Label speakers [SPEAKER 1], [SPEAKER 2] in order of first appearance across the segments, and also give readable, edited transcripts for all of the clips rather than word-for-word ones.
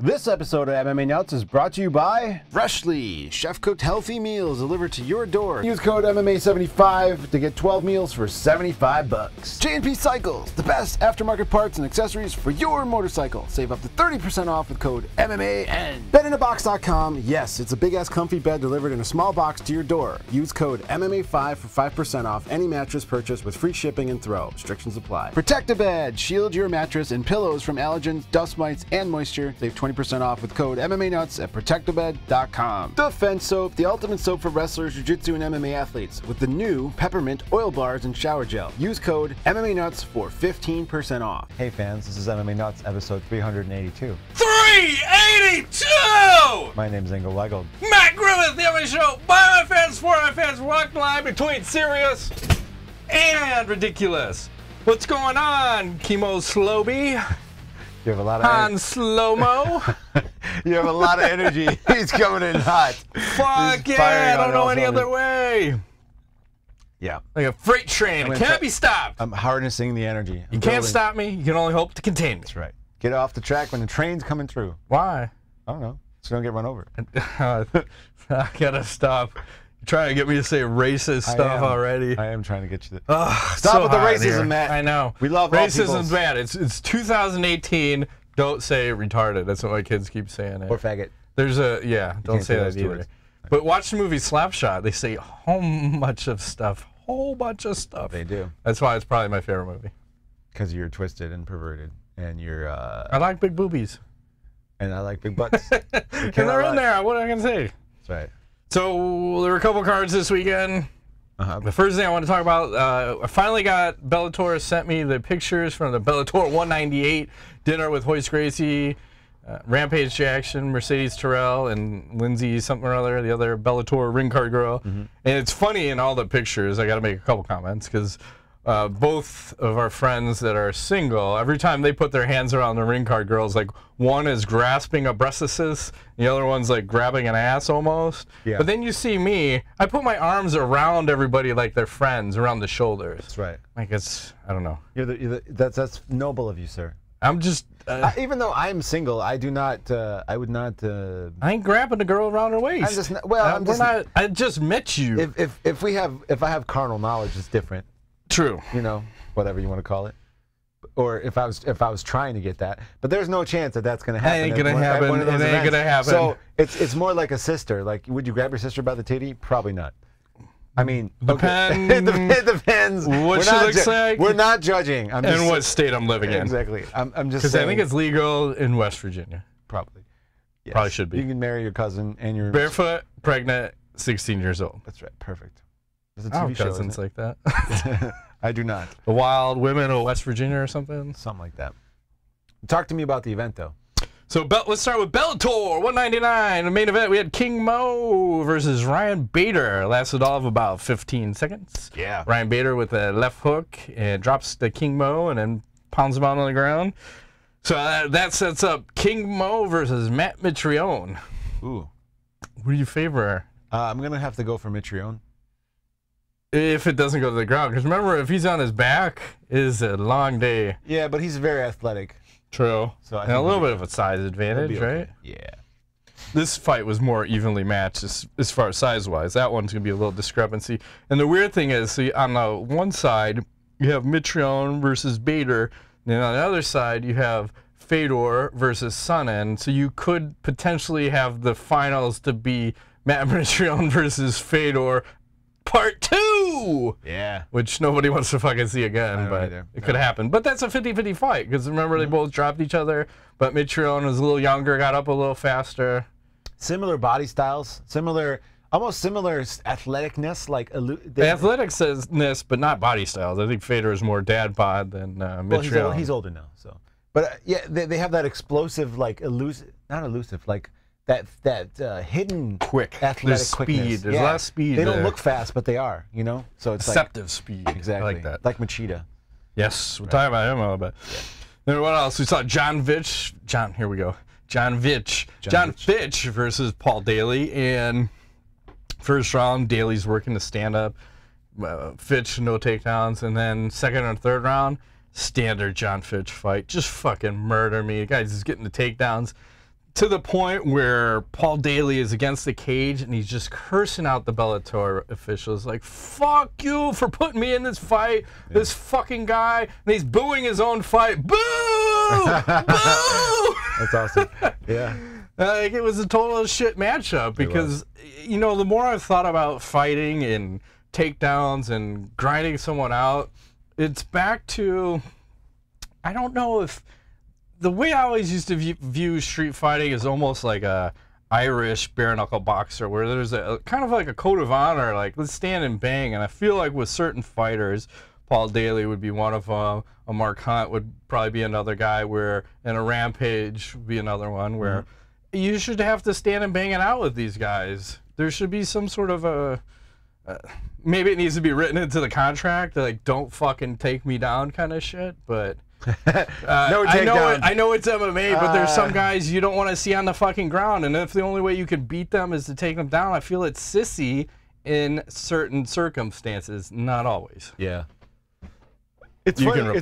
[SPEAKER 1] This episode of MMA Nuts is brought to you by Freshly, chef-cooked healthy meals delivered to your door. Use code MMA75 to get 12 meals for 75 bucks. J&P Cycles, the best aftermarket parts and accessories for your motorcycle. Save up to 30% off with code MMAN. Bedinabox.com. Yes, it's a big-ass comfy bed delivered in a small box to your door. Use code MMA5 for 5% off any mattress purchase with free shipping and throw. Restrictions apply. Protect-A-Bed. Shield your mattress and pillows from allergens, dust mites, and moisture. Save 20% off with code MMA Nuts at protectabed.com. Defense Soap, the ultimate soap for wrestlers, jiu-jitsu, and MMA athletes with the new peppermint oil bars and shower gel. Use code MMA Nuts for 15% off. Hey fans, this is MMA Nuts episode 382.
[SPEAKER 2] 382!
[SPEAKER 1] My name's Ingo Weigold.
[SPEAKER 2] Matt Griffith, the MMA show, by my fans, for my fans, walking the line between serious and ridiculous. What's going on, Chemo Slowby?
[SPEAKER 1] You have a lot of
[SPEAKER 2] on slow-mo.
[SPEAKER 1] You have a lot of energy. He's coming in hot.
[SPEAKER 2] Fuck yeah, I don't know any other way.
[SPEAKER 1] Yeah.
[SPEAKER 2] Like a freight train. It can't be stopped.
[SPEAKER 1] I'm harnessing the energy.
[SPEAKER 2] You can't stop me. You can only hope to contain me.
[SPEAKER 1] That's right. Get off the track when the train's coming through.
[SPEAKER 2] Why?
[SPEAKER 1] I don't know. So don't get run over.
[SPEAKER 2] I gotta stop. You're trying to get me to say racist stuff already.
[SPEAKER 1] I am trying to get you to
[SPEAKER 2] stop
[SPEAKER 1] with the racism, Matt.
[SPEAKER 2] I know.
[SPEAKER 1] We love
[SPEAKER 2] racism's bad. It's 2018. Don't say retarded. That's what my kids keep saying.
[SPEAKER 1] Or faggot.
[SPEAKER 2] There's a don't say that either. But watch the movie Slapshot. They say a whole bunch of stuff.
[SPEAKER 1] They do.
[SPEAKER 2] That's why it's probably my favorite movie.
[SPEAKER 1] Because you're twisted and perverted, and you're.
[SPEAKER 2] I like big boobies.
[SPEAKER 1] And I like big butts.
[SPEAKER 2] And they're in there. What am I gonna say?
[SPEAKER 1] That's right.
[SPEAKER 2] So there were a couple cards this weekend. The first thing I want to talk about, I finally got Bellator sent me the pictures from the Bellator 198 dinner with Hoist Gracie, Rampage Jackson, Mercedes Terrell, and Lindsay something or other, the other Bellator ring card girl. And it's funny in all the pictures. I got to make a couple comments because both of our friends that are single, every time they put their hands around the ring card girls, like one is grasping a breast assist, the other one's like grabbing an ass almost. Yeah. But then you see me, I put my arms around everybody like they're friends, around the shoulders.
[SPEAKER 1] That's right.
[SPEAKER 2] Like it's, I don't know.
[SPEAKER 1] That's noble of you, sir.
[SPEAKER 2] I'm just...
[SPEAKER 1] even though I'm single, I do not, I would not...
[SPEAKER 2] I ain't grabbing the girl around her waist.
[SPEAKER 1] I'm just not, well,
[SPEAKER 2] I just met you.
[SPEAKER 1] If I have carnal knowledge, it's different.
[SPEAKER 2] True.
[SPEAKER 1] You know, whatever you want to call it. Or if I was trying to get that, but there's no chance that that's going to happen.
[SPEAKER 2] It ain't going to happen. It ain't going to happen.
[SPEAKER 1] So it's more like a sister. Like, would you grab your sister by the titty? Probably not. I mean,
[SPEAKER 2] depends.
[SPEAKER 1] It depends.
[SPEAKER 2] What she looks like.
[SPEAKER 1] We're not judging.
[SPEAKER 2] I'm just, and what state I'm living in.
[SPEAKER 1] Exactly. I'm just
[SPEAKER 2] because I think it's legal in West Virginia.
[SPEAKER 1] Probably. Yes.
[SPEAKER 2] Probably should be.
[SPEAKER 1] You can marry your cousin and your
[SPEAKER 2] barefoot, pregnant, 16 years old.
[SPEAKER 1] That's right. Perfect. There's a
[SPEAKER 2] TV
[SPEAKER 1] TV show,
[SPEAKER 2] cousins like that.
[SPEAKER 1] I do not.
[SPEAKER 2] The Wild Women of West Virginia or something?
[SPEAKER 1] Something like that. Talk to me about the event, though.
[SPEAKER 2] So let's start with Bellator 199. The main event, we had King Mo versus Ryan Bader. Lasted all of about 15 seconds.
[SPEAKER 1] Yeah.
[SPEAKER 2] Ryan Bader with a left hook and drops the King Mo and then pounds him out on the ground. So that sets up King Mo versus Matt Mitrione.
[SPEAKER 1] Ooh.
[SPEAKER 2] Who do you favor?
[SPEAKER 1] I'm going to have to go for Mitrione.
[SPEAKER 2] If it doesn't go to the ground. Because remember, if he's on his back, it is a long day.
[SPEAKER 1] Yeah, but he's very athletic.
[SPEAKER 2] True. So and a little bit of a size advantage, right?
[SPEAKER 1] Yeah.
[SPEAKER 2] This fight was more evenly matched as far as size-wise. That one's going to be a little discrepancy. And the weird thing is, see, on the one side, you have Mitrione versus Bader. And then on the other side, you have Fedor versus Sonnen. So you could potentially have the finals to be Matt Mitrione versus Fedor Part 2!
[SPEAKER 1] Yeah.
[SPEAKER 2] Which nobody wants to fucking see again, but it could happen. But that's a 50-50 fight, because remember they both dropped each other, but Mitrione was a little younger, got up a little faster.
[SPEAKER 1] Similar body styles, almost similar athleticness, like...
[SPEAKER 2] Athleticness, but not body styles. I think Fedor is more dad bod than Mitrione.
[SPEAKER 1] Well, he's older now, so... But yeah, they have that explosive, like, not elusive, like... That hidden
[SPEAKER 2] quick
[SPEAKER 1] athletic
[SPEAKER 2] speed.
[SPEAKER 1] quickness.
[SPEAKER 2] There's a lot of speed.
[SPEAKER 1] They don't look fast, but they are. You know, so it's
[SPEAKER 2] deceptive speed.
[SPEAKER 1] Exactly.
[SPEAKER 2] I like that.
[SPEAKER 1] Like Machida.
[SPEAKER 2] Yes, we're talking about him a little bit. Yeah. Then what else? We saw John Fitch. Here we go. John Fitch versus Paul Daly, and first round Daly's working to stand up. Fitch no takedowns, and then second and third round standard John Fitch fight. Just fucking murder me. The guy's just getting the takedowns. to the point where Paul Daly is against the cage and he's just cursing out the Bellator officials like, fuck you for putting me in this fight, this fucking guy, and he's booing his own fight. Boo! Boo!
[SPEAKER 1] That's awesome. Yeah.
[SPEAKER 2] Like, it was a total shit matchup because, you know, the more I've thought about fighting and takedowns and grinding someone out, it's back to, I don't know if, the way I always used to view street fighting is almost like a Irish bare knuckle boxer, where there's a kind of like a code of honor, like let's stand and bang. And I feel like with certain fighters, Paul Daly would be one of them. A Mark Hunt would probably be another guy, where, and a Rampage would be another one, where you should have to stand and bang it out with these guys. There should be some sort of a, maybe it needs to be written into the contract, like don't fucking take me down kind of shit, but.
[SPEAKER 1] No
[SPEAKER 2] I know it's MMA, but there's some guys you don't want to see on the fucking ground, and if the only way you can beat them is to take them down, I feel it's sissy in certain circumstances, not always.
[SPEAKER 1] Yeah. It's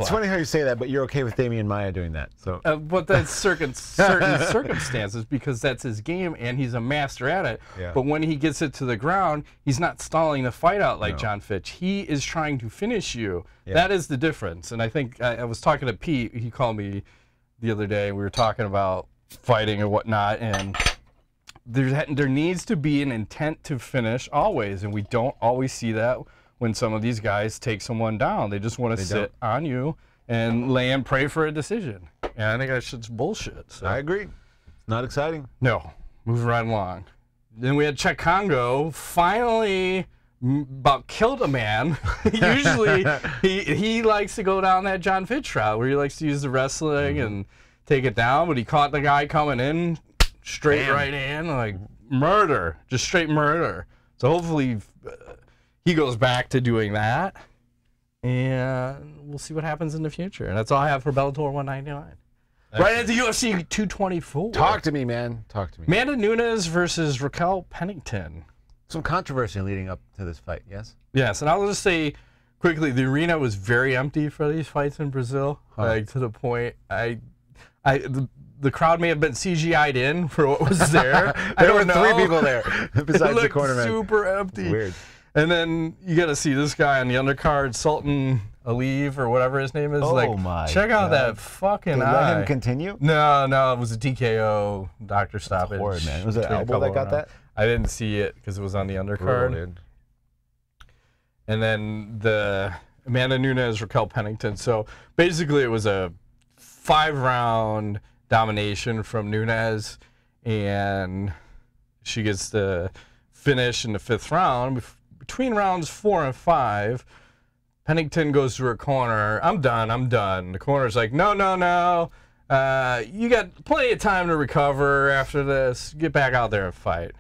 [SPEAKER 1] funny how you say that, but you're okay with Damian Maia doing that. So,
[SPEAKER 2] but that's certain circumstances, because that's his game and he's a master at it.
[SPEAKER 1] Yeah.
[SPEAKER 2] But when he gets it to the ground, he's not stalling the fight out like John Fitch. He is trying to finish you. Yeah. That is the difference. And I think I was talking to Pete. He called me the other day. We were talking about fighting and whatnot, and there needs to be an intent to finish always, and we don't always see that. When some of these guys take someone down, they just want to sit on you and lay and pray for a decision. And I think that shit's bullshit. So.
[SPEAKER 1] I agree. It's not exciting.
[SPEAKER 2] No. Moving right along. Then we had Czech Congo finally about killed a man. Usually he likes to go down that John Fitch route where he likes to use the wrestling and take it down, but he caught the guy coming in straight right in, like murder, just straight murder. So hopefully he goes back to doing that, and we'll see what happens in the future. And that's all I have for Bellator 199. Right into UFC 224.
[SPEAKER 1] Talk to me, man. Talk to me.
[SPEAKER 2] Amanda Nunes versus Raquel Pennington.
[SPEAKER 1] Some controversy leading up to this fight, yes?
[SPEAKER 2] Yes, and I'll just say quickly, the arena was very empty for these fights in Brazil. Like, to the point, the crowd may have been CGI'd in for what was there.
[SPEAKER 1] There were 3 people there besides the cornerman.
[SPEAKER 2] Super empty.
[SPEAKER 1] It's weird.
[SPEAKER 2] And then you got to see this guy on the undercard, Sultan Aliyev or whatever his name is.
[SPEAKER 1] Oh
[SPEAKER 2] like,
[SPEAKER 1] my
[SPEAKER 2] check out that fucking eye.
[SPEAKER 1] Let him continue?
[SPEAKER 2] No, it was a TKO, doctor stoppage.
[SPEAKER 1] That's horrid, man. Was it elbow that got that?
[SPEAKER 2] I didn't see it because it was on the undercard.
[SPEAKER 1] Brutal,
[SPEAKER 2] and then the Amanda Nunes, Raquel Pennington. So basically it was a 5-round domination from Nunes, and she gets the finish in the 5th round. Between rounds 4 and 5, Pennington goes to her corner. I'm done. The corner's like, no. You got plenty of time to recover after this. Get back out there and fight.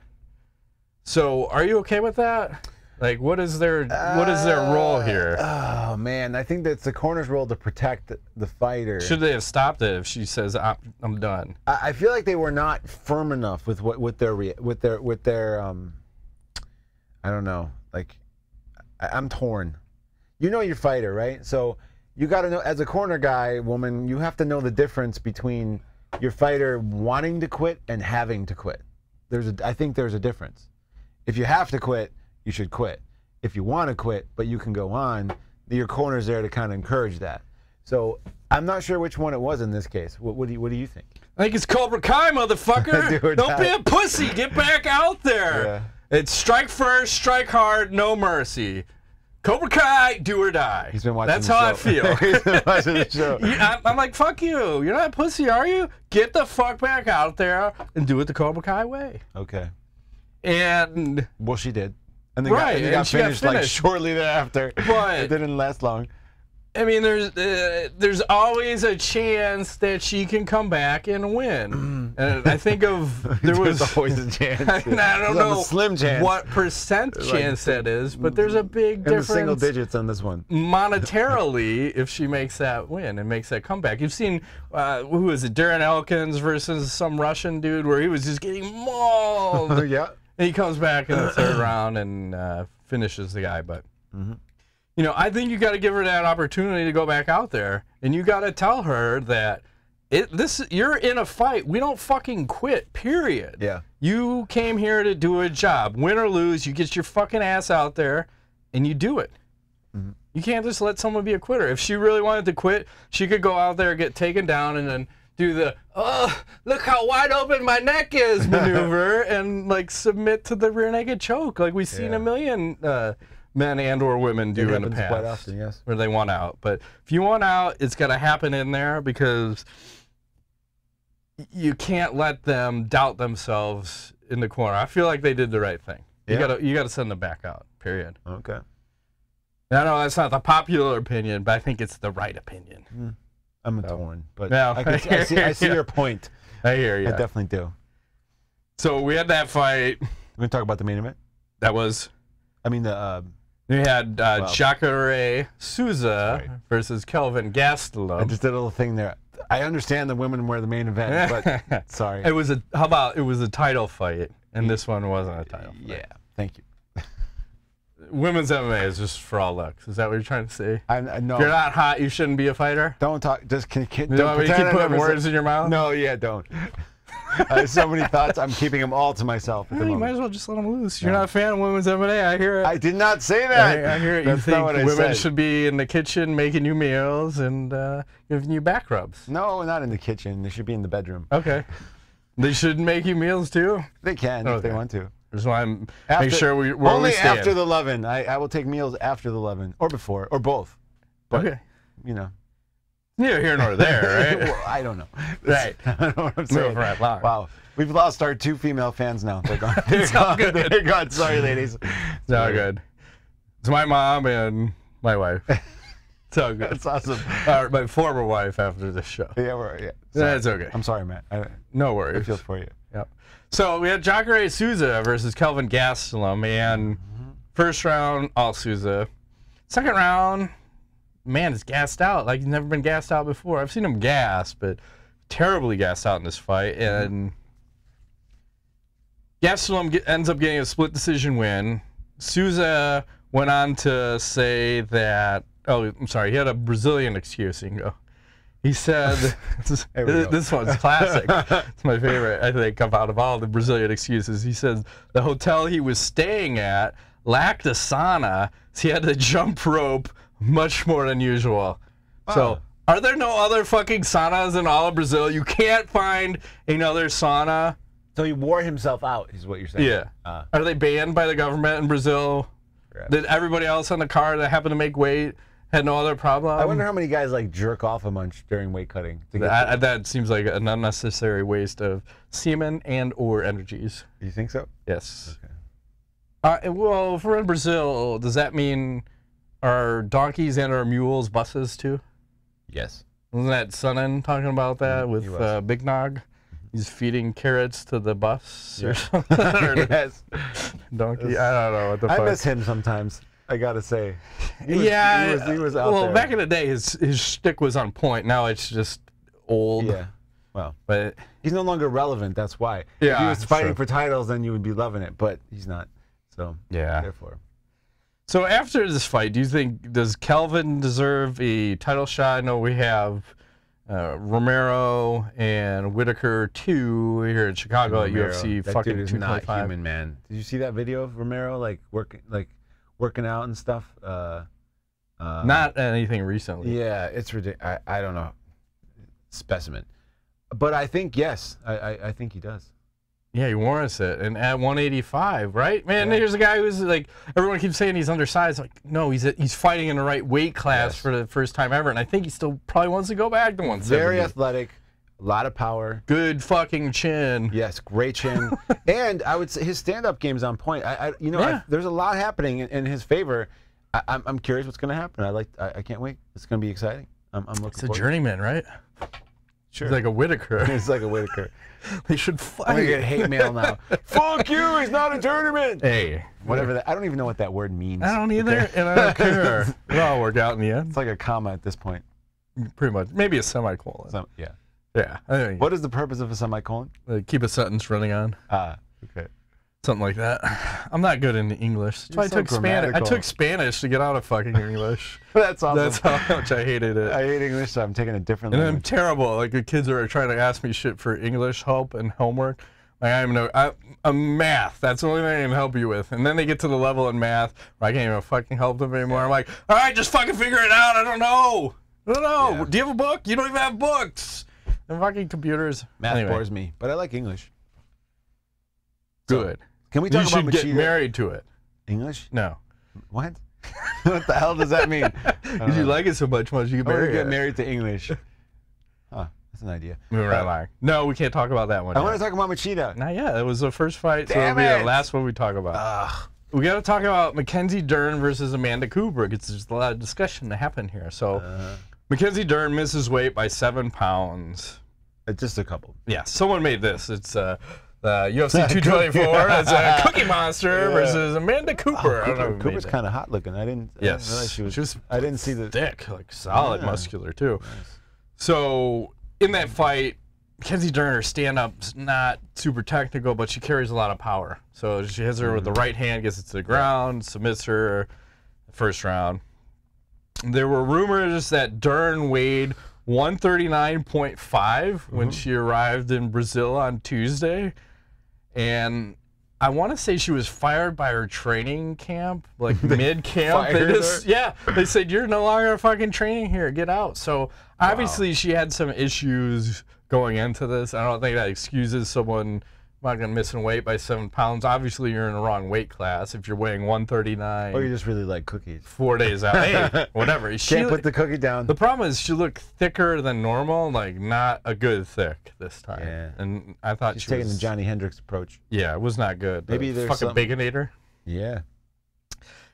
[SPEAKER 2] So, are you okay with that? Like, what is their role here?
[SPEAKER 1] Oh man, I think that's the corner's role to protect the fighter.
[SPEAKER 2] Should they have stopped it if she says I'm done?
[SPEAKER 1] I feel like they were not firm enough with their I don't know. Like, I'm torn. You know your fighter, right? So you got to know, as a corner guy, woman, you have to know the difference between your fighter wanting to quit and having to quit. I think there's a difference. If you have to quit, you should quit. If you want to quit, but you can go on, your corner's there to kind of encourage that. So I'm not sure which one it was in this case. What do you think?
[SPEAKER 2] I think it's Cobra Kai, motherfucker. Don't be a pussy. Get back out there. Yeah. It's strike first, strike hard, no mercy. Cobra Kai, do or die.
[SPEAKER 1] He's been watching
[SPEAKER 2] That's how I feel.
[SPEAKER 1] He's been watching the show.
[SPEAKER 2] I'm like, fuck you. You're not a pussy, are you? Get the fuck back out there and do it the Cobra Kai way.
[SPEAKER 1] Okay.
[SPEAKER 2] And
[SPEAKER 1] well, she did. And then got finished like shortly thereafter.
[SPEAKER 2] But
[SPEAKER 1] it didn't last long.
[SPEAKER 2] I mean, there's always a chance that she can come back and win. And I think
[SPEAKER 1] there's always a chance.
[SPEAKER 2] I don't know
[SPEAKER 1] a slim chance.
[SPEAKER 2] what percent chance that is, but there's a big difference.
[SPEAKER 1] In the single digits on this one.
[SPEAKER 2] Monetarily, if she makes that win and makes that comeback. You've seen, who is it, Darren Elkins versus some Russian dude where he was just getting mauled.
[SPEAKER 1] Yeah.
[SPEAKER 2] And he comes back in the 3rd round and finishes the guy, but... You know, I think you got to give her that opportunity to go back out there, and you got to tell her that you're in a fight. We don't fucking quit, period.
[SPEAKER 1] Yeah.
[SPEAKER 2] You came here to do a job. Win or lose, you get your fucking ass out there and you do it. Mm-hmm. You can't just let someone be a quitter. If she really wanted to quit, she could go out there, get taken down, and then do the, oh, look how wide open my neck is maneuver and, like, submit to the rear naked choke like we've seen a million men and or women do in the past.
[SPEAKER 1] Quite often, yes.
[SPEAKER 2] Where they want out. But if you want out, it's got to happen in there because you can't let them doubt themselves in the corner. I feel like they did the right thing.
[SPEAKER 1] Yeah.
[SPEAKER 2] You gotta send them back out, period.
[SPEAKER 1] Okay.
[SPEAKER 2] I know that's not the popular opinion, but I think it's the right opinion.
[SPEAKER 1] Mm. I'm torn, but
[SPEAKER 2] no,
[SPEAKER 1] I see your point.
[SPEAKER 2] I hear you.
[SPEAKER 1] I definitely do.
[SPEAKER 2] So we had that fight.
[SPEAKER 1] We're going to talk about the main event?
[SPEAKER 2] That was...
[SPEAKER 1] I mean, the...
[SPEAKER 2] we had Jacare Souza versus Kelvin Gastulem.
[SPEAKER 1] I just did a little thing there. I understand the women were the main event, but sorry.
[SPEAKER 2] It was how about it was a title fight, and this one wasn't a title fight.
[SPEAKER 1] Yeah, thank you.
[SPEAKER 2] Women's MMA is just for all looks. Is that what you're trying to say?
[SPEAKER 1] No.
[SPEAKER 2] If you're not hot, you shouldn't be a fighter?
[SPEAKER 1] Don't talk. Just don't
[SPEAKER 2] keep putting words in your mouth?
[SPEAKER 1] No, yeah, don't. I have so many thoughts. I'm keeping them all to myself at the moment.
[SPEAKER 2] You might as well just let them loose. You're not a fan of women's MMA. I hear it.
[SPEAKER 1] I did not say that.
[SPEAKER 2] I hear it.
[SPEAKER 1] That's
[SPEAKER 2] you think
[SPEAKER 1] not what I
[SPEAKER 2] women
[SPEAKER 1] said.
[SPEAKER 2] should be in the kitchen making you meals and giving you back rubs.
[SPEAKER 1] No, not in the kitchen. They should be in the bedroom.
[SPEAKER 2] Okay. They should make you meals too?
[SPEAKER 1] They can if they want to.
[SPEAKER 2] Just want to make sure we're
[SPEAKER 1] only after the 11. I will take meals after the 11 or before or both. But,
[SPEAKER 2] okay.
[SPEAKER 1] You know.
[SPEAKER 2] Neither here nor there, right?
[SPEAKER 1] Well, I don't know.
[SPEAKER 2] Right.
[SPEAKER 1] I don't know what I'm saying.
[SPEAKER 2] Right, wow.
[SPEAKER 1] We've lost our 2 female fans now. They're gone. They're gone. Sorry, ladies.
[SPEAKER 2] It's all good. It's my mom and my wife. It's all good.
[SPEAKER 1] That's awesome.
[SPEAKER 2] My former wife after this show.
[SPEAKER 1] Yeah,
[SPEAKER 2] That's okay.
[SPEAKER 1] I'm sorry, Matt.
[SPEAKER 2] No worries.
[SPEAKER 1] I feel for you.
[SPEAKER 2] Yep. So we had Jacare Souza versus Kelvin Gastulem, and first round, all Souza. Second round, man, is gassed out like he's never been gassed out before. I've seen him gas, but terribly gassed out in this fight. And Gastulem ends up getting a split decision win. Souza went on to say that, oh, I'm sorry, he had a Brazilian excuse. You can go. He said, this one's classic. It's my favorite, I think, out of all the Brazilian excuses. He says the hotel he was staying at lacked a sauna, so he had to jump rope much more than usual. Wow. So, are there no other fucking saunas in all of Brazil? You can't find another sauna.
[SPEAKER 1] So he wore himself out, is what you're saying?
[SPEAKER 2] Yeah. Are they banned by the government in Brazil? Did everybody else on the car that happened to make weight had no other problem?
[SPEAKER 1] I wonder how many guys like jerk off a bunch during weight cutting.
[SPEAKER 2] That seems like an unnecessary waste of semen and or energies.
[SPEAKER 1] You think so?
[SPEAKER 2] Yes. Okay. Well, if we're in Brazil, does that mean our donkeys and our mules buses too?
[SPEAKER 1] Yes.
[SPEAKER 2] Wasn't that Sonnen talking about that with Big Nog? He's feeding carrots to the bus or something?
[SPEAKER 1] Yes.
[SPEAKER 2] Donkey, I don't know what the fuck.
[SPEAKER 1] I miss him sometimes. I gotta say,
[SPEAKER 2] he was out there. Back in the day, his shtick was on point. Now it's just old.
[SPEAKER 1] Yeah, well,
[SPEAKER 2] but
[SPEAKER 1] he's no longer relevant. That's why.
[SPEAKER 2] Yeah,
[SPEAKER 1] if he was fighting for titles, then you would be loving it. But he's not. So
[SPEAKER 2] yeah.
[SPEAKER 1] Therefore.
[SPEAKER 2] So after this fight, do you think does Kelvin deserve a title shot? I know we have Romero and Whitaker 2 here in Chicago at UFC.
[SPEAKER 1] That
[SPEAKER 2] fucking
[SPEAKER 1] dude is
[SPEAKER 2] 225.
[SPEAKER 1] not human, man. Did you see that video of Romero working out and stuff?
[SPEAKER 2] Not anything recently.
[SPEAKER 1] Yeah, it's ridiculous. I don't know. Specimen. But I think, yes, I think he does.
[SPEAKER 2] Yeah, he warrants it. And at 185, right? Man, here's a guy who's like, everyone keeps saying he's undersized. Like, no, he's fighting in the right weight class for the first time ever. And I think he still probably wants to go back to 170.
[SPEAKER 1] Very athletic. A lot of power.
[SPEAKER 2] Good fucking chin.
[SPEAKER 1] Yes, great chin. And I would say his stand-up game's on point. There's a lot happening in his favor. I'm curious what's going to happen. I can't wait. It's going to be exciting. I'm looking forward.
[SPEAKER 2] It's a journeyman, right?
[SPEAKER 1] Sure.
[SPEAKER 2] He's like a Whitaker.
[SPEAKER 1] He's like a Whitaker.
[SPEAKER 2] They should fight.
[SPEAKER 1] I'm going to get hate mail now. Fuck you, he's not a journeyman.
[SPEAKER 2] Hey.
[SPEAKER 1] Whatever that. I don't even know what that word means.
[SPEAKER 2] I don't either, and I don't care. It'll all work out in the end.
[SPEAKER 1] It's like a comma at this point.
[SPEAKER 2] Pretty much. Maybe a semicolon.
[SPEAKER 1] Yeah.
[SPEAKER 2] Yeah.
[SPEAKER 1] What is the purpose of a semicolon?
[SPEAKER 2] Keep a sentence running on.
[SPEAKER 1] Okay.
[SPEAKER 2] Something like that. I'm not good in English. That's why I took Spanish. I took Spanish to get out of fucking English.
[SPEAKER 1] That's awesome.
[SPEAKER 2] That's how much I hated it.
[SPEAKER 1] I hate English, so I'm taking a different
[SPEAKER 2] language.
[SPEAKER 1] And
[SPEAKER 2] I'm terrible. Like the kids are trying to ask me shit for English help and homework. Like I'm math. That's the only thing I can help you with. And then they get to the level in math where I can't even fucking help them anymore. I'm like, all right, just fucking figure it out. I don't know. Yeah. Do you have a book? You don't even have books. And fucking computers.
[SPEAKER 1] Math bores me, but I like English.
[SPEAKER 2] Good.
[SPEAKER 1] So, can we talk about Machida?
[SPEAKER 2] You should get married to it.
[SPEAKER 1] English?
[SPEAKER 2] No.
[SPEAKER 1] What? What the hell does that mean?
[SPEAKER 2] Because you like it so much, once you get
[SPEAKER 1] married to English. Huh, that's an idea.
[SPEAKER 2] Moving right along. No, we can't talk about that one.
[SPEAKER 1] I want to talk about Machida.
[SPEAKER 2] Not yet. It was the first fight, so
[SPEAKER 1] Damn
[SPEAKER 2] it'll be the last one we talk about. We got to talk about Mackenzie Dern versus Amanda Cooper, because there's a lot of discussion to happen here. So, Mackenzie Dern misses weight by 7 pounds.
[SPEAKER 1] Just a couple.
[SPEAKER 2] Yeah, someone made this. It's UFC 224 as a Cookie Monster versus Amanda Cooper.
[SPEAKER 1] I don't know. Cooper's kind of hot looking. I didn't realize she was. I didn't see the
[SPEAKER 2] thick, like solid, muscular too. Nice. So in that fight, Mackenzie Dern, her stand-up's not super technical, but she carries a lot of power. So she hits her with the right hand, gets it to the ground, submits her first round. There were rumors that Dern weighed 139.5 when she arrived in Brazil on Tuesday. And I want to say she was fired by her training camp, like mid-camp. They said, you're no longer fucking training here, get out. So obviously she had some issues going into this. I don't think that excuses someone fucking missing weight by 7 pounds. Obviously you're in the wrong weight class if you're weighing 139.
[SPEAKER 1] Or you just really like cookies.
[SPEAKER 2] 4 days out. Hey, whatever.
[SPEAKER 1] Can't put the cookie down.
[SPEAKER 2] The problem is she looked thicker than normal, like not a good thick this time.
[SPEAKER 1] Yeah.
[SPEAKER 2] And I thought
[SPEAKER 1] she's taking the Johnny Hendricks approach.
[SPEAKER 2] Yeah, it was not good.
[SPEAKER 1] Maybe there's
[SPEAKER 2] fucking Baconator.
[SPEAKER 1] Yeah.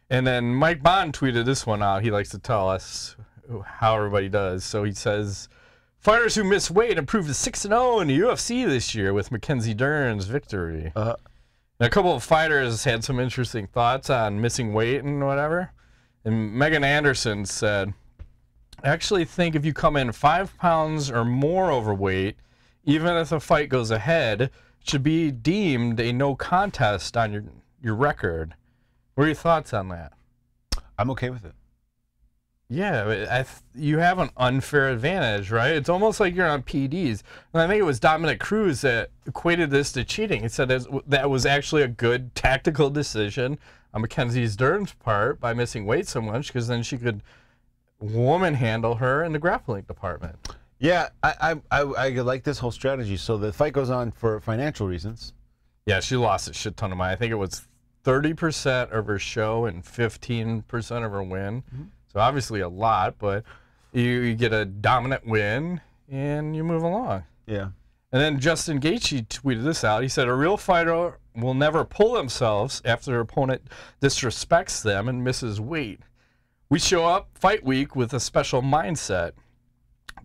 [SPEAKER 2] And then Mike Bond tweeted this one out. He likes to tell us how everybody does. So he says, fighters who miss weight improved to 6-0 in the UFC this year with Mackenzie Dern's victory. And a couple of fighters had some interesting thoughts on missing weight and whatever. And Megan Anderson said, I actually think if you come in 5 pounds or more overweight, even if the fight goes ahead, it should be deemed a no contest on your record. What are your thoughts on that?
[SPEAKER 1] I'm okay with it.
[SPEAKER 2] Yeah, you have an unfair advantage, right? It's almost like you're on PDs. And I think it was Dominic Cruz that equated this to cheating. He said that was actually a good tactical decision on Mackenzie Dern's part by missing weight so much, because then she could woman handle her in the grappling department.
[SPEAKER 1] Yeah, I like this whole strategy. So the fight goes on for financial reasons.
[SPEAKER 2] Yeah, she lost a shit ton of money. I think it was 30% of her show and 15% of her win. So obviously a lot, but you get a dominant win and you move along.
[SPEAKER 1] Yeah.
[SPEAKER 2] And then Justin Gaethje tweeted this out. He said, a real fighter will never pull themselves after their opponent disrespects them and misses weight. We show up fight week with a special mindset.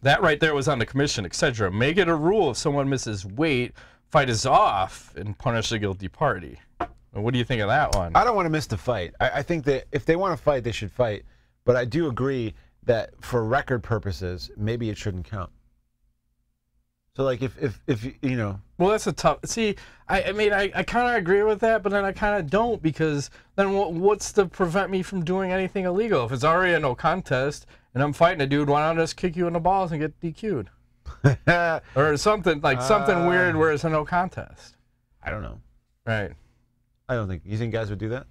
[SPEAKER 2] That right there was on the commission, etc. Make it a rule if someone misses weight, fight is off and punish the guilty party. What do you think of that one?
[SPEAKER 1] I don't want to miss the fight. I think that if they want to fight, they should fight. But I do agree that for record purposes, maybe it shouldn't count. So, like, if you know.
[SPEAKER 2] Well, that's a tough. See, I mean, I kind of agree with that, but then I kind of don't, because then what's to prevent me from doing anything illegal? If it's already a no contest and I'm fighting a dude, why not just kick you in the balls and get DQ'd? Or something, like something weird where it's a no contest.
[SPEAKER 1] I don't know.
[SPEAKER 2] Right.
[SPEAKER 1] I don't think. You think guys would do that?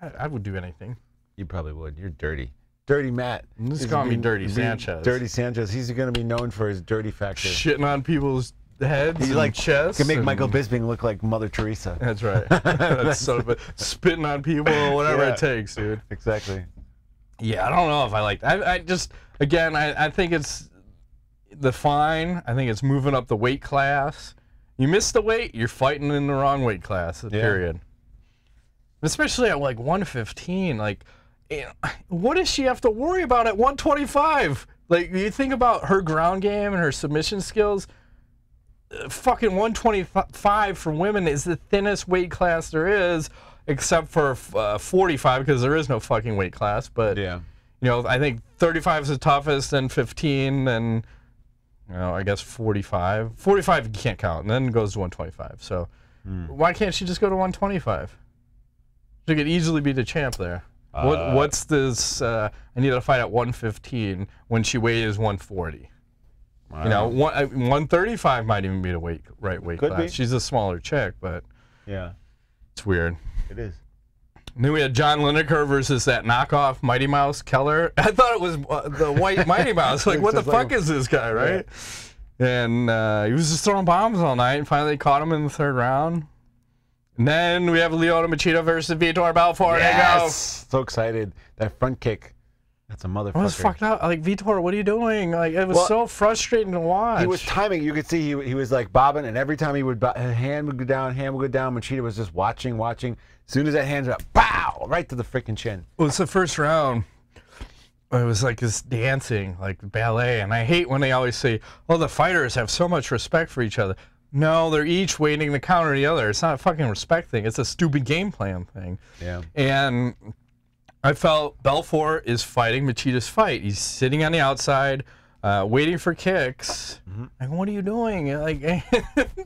[SPEAKER 2] I would do anything.
[SPEAKER 1] You probably would. You're dirty. Dirty Matt.
[SPEAKER 2] Just call me Dirty Sanchez.
[SPEAKER 1] Dirty Sanchez. He's going to be known for his dirty factor.
[SPEAKER 2] Shitting on people's heads
[SPEAKER 1] He's
[SPEAKER 2] and
[SPEAKER 1] like
[SPEAKER 2] chests.
[SPEAKER 1] Can make Michael Bisping look like Mother Teresa.
[SPEAKER 2] That's right. That's so spitting on people, whatever it takes, dude.
[SPEAKER 1] Exactly.
[SPEAKER 2] Yeah, I don't know if I like that. I just, again, I think it's the fine. I think it's moving up the weight class. You miss the weight, you're fighting in the wrong weight class, period. Especially at like 115, like, what does she have to worry about at 125? Like, you think about her ground game and her submission skills, fucking 125 for women is the thinnest weight class there is, except for 45, because there is no fucking weight class. But, you know, I think 35 is the toughest, then 15, and, you know, I guess 45. 45 you can't count, and then it goes to 125. So, Why can't she just go to 125? She could easily be the champ there. What's this? I need to fight at 115 when she weighs 140. You know, 135 might even be the right weight class. Be. She's a smaller chick, but
[SPEAKER 1] yeah,
[SPEAKER 2] it's weird.
[SPEAKER 1] It is.
[SPEAKER 2] And then we had John Liniker versus that knockoff Mighty Mouse Keleher. I thought it was the white Mighty Mouse. Like, what the fuck is this guy, right? Yeah. And he was just throwing bombs all night, and finally caught him in the 3rd round. And then we have Lyoto Machida versus Vitor Belfort.
[SPEAKER 1] Yes! So excited. That front kick. That's a motherfucker.
[SPEAKER 2] I was fucked up. Like, Vitor, what are you doing? Like, it was so frustrating to watch.
[SPEAKER 1] He was timing. You could see he was like bobbing, and every time he would, his hand would go down, Machida was just watching. As soon as that hand's up, pow! Right to the freaking chin.
[SPEAKER 2] Well, it's the 1st round. It was like this dancing, like ballet. And I hate when they always say, oh, the fighters have so much respect for each other. No, they're each waiting to counter the other. It's not a fucking respect thing. It's a stupid game plan thing.
[SPEAKER 1] Yeah.
[SPEAKER 2] And I felt Belfort is fighting Machida's fight. He's sitting on the outside, waiting for kicks. Like, what are you doing? Like,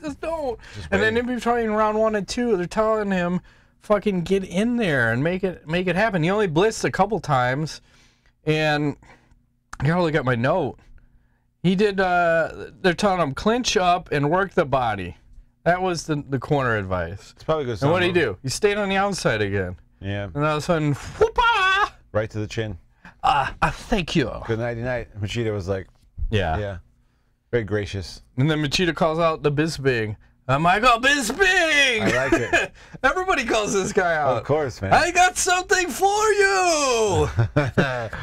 [SPEAKER 2] just don't. And then in between round 1 and 2, they're telling him, fucking get in there and make it happen. He only blitzed a couple times, and I gotta look at my note. He did, they're telling him clinch up and work the body. That was the corner advice.
[SPEAKER 1] It's probably good.
[SPEAKER 2] And what did he do? He stayed on the outside again.
[SPEAKER 1] Yeah.
[SPEAKER 2] And all of a sudden, whoop-ah!
[SPEAKER 1] Right to the chin.
[SPEAKER 2] Thank you.
[SPEAKER 1] Good nighty-night. Machida was like, yeah. Very gracious.
[SPEAKER 2] And then Machida calls out the Bisping. Michael Bisping!
[SPEAKER 1] I like it.
[SPEAKER 2] Everybody calls this guy out.
[SPEAKER 1] Of course, man.
[SPEAKER 2] I got something for you!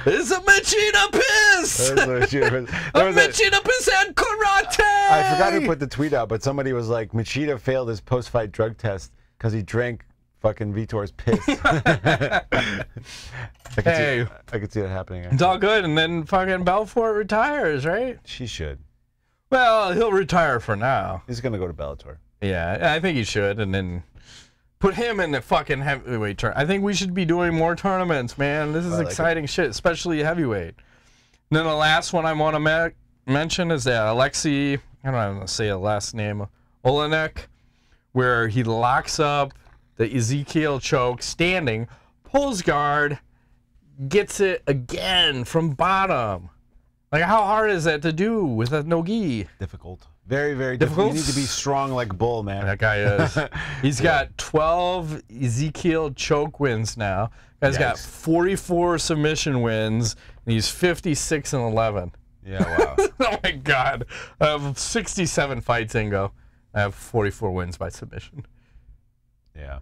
[SPEAKER 2] It's a Machida piss! A Machida piss and karate!
[SPEAKER 1] I forgot who put the tweet out, but somebody was like, Machida failed his post-fight drug test because he drank fucking Vitor's piss. I could see that happening. Actually.
[SPEAKER 2] It's all good, and then fucking Belfort retires, right?
[SPEAKER 1] She should.
[SPEAKER 2] Well, he'll retire for now.
[SPEAKER 1] He's going to go to Bellator.
[SPEAKER 2] Yeah, I think he should, and then put him in the fucking heavyweight tournament. I think we should be doing more tournaments, man. This is exciting shit, especially heavyweight. And then the last one I want to mention is that Alexei, I don't know how to say a last name, Olenek, where he locks up the Ezekiel choke standing, pulls guard, gets it again from bottom. Like, how hard is that to do with a no-gi?
[SPEAKER 1] Difficult. Very, very difficult. You need to be strong like bull, man.
[SPEAKER 2] That guy is. He's got 12 Ezekiel choke wins now. Guy's got 44 submission wins, and he's 56-11.
[SPEAKER 1] Yeah, wow.
[SPEAKER 2] Oh, my God. I have 67 fights in go. I have 44 wins by submission.
[SPEAKER 1] Yeah.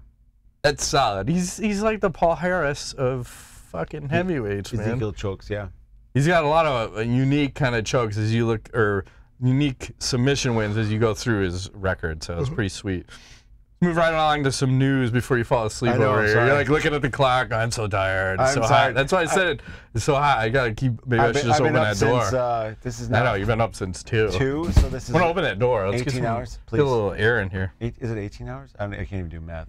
[SPEAKER 2] That's solid. He's like the Paul Harris of fucking heavyweights, man.
[SPEAKER 1] Ezekiel chokes, yeah.
[SPEAKER 2] He's got a lot of unique kind of chokes as you look, or unique submission wins as you go through his record, so it's pretty sweet. Move right along to some news before you fall asleep over here. You're like looking at the clock. I'm so tired. It's so hot. That's why I said it's so hot. I gotta keep. Maybe I should just open that door.
[SPEAKER 1] This is now.
[SPEAKER 2] I know you've been up since 2.
[SPEAKER 1] 2. So this is.
[SPEAKER 2] We're gonna open that door. Let's
[SPEAKER 1] 18 hours. Please.
[SPEAKER 2] Get a little air in here.
[SPEAKER 1] Is it 18 hours? I can't even do math.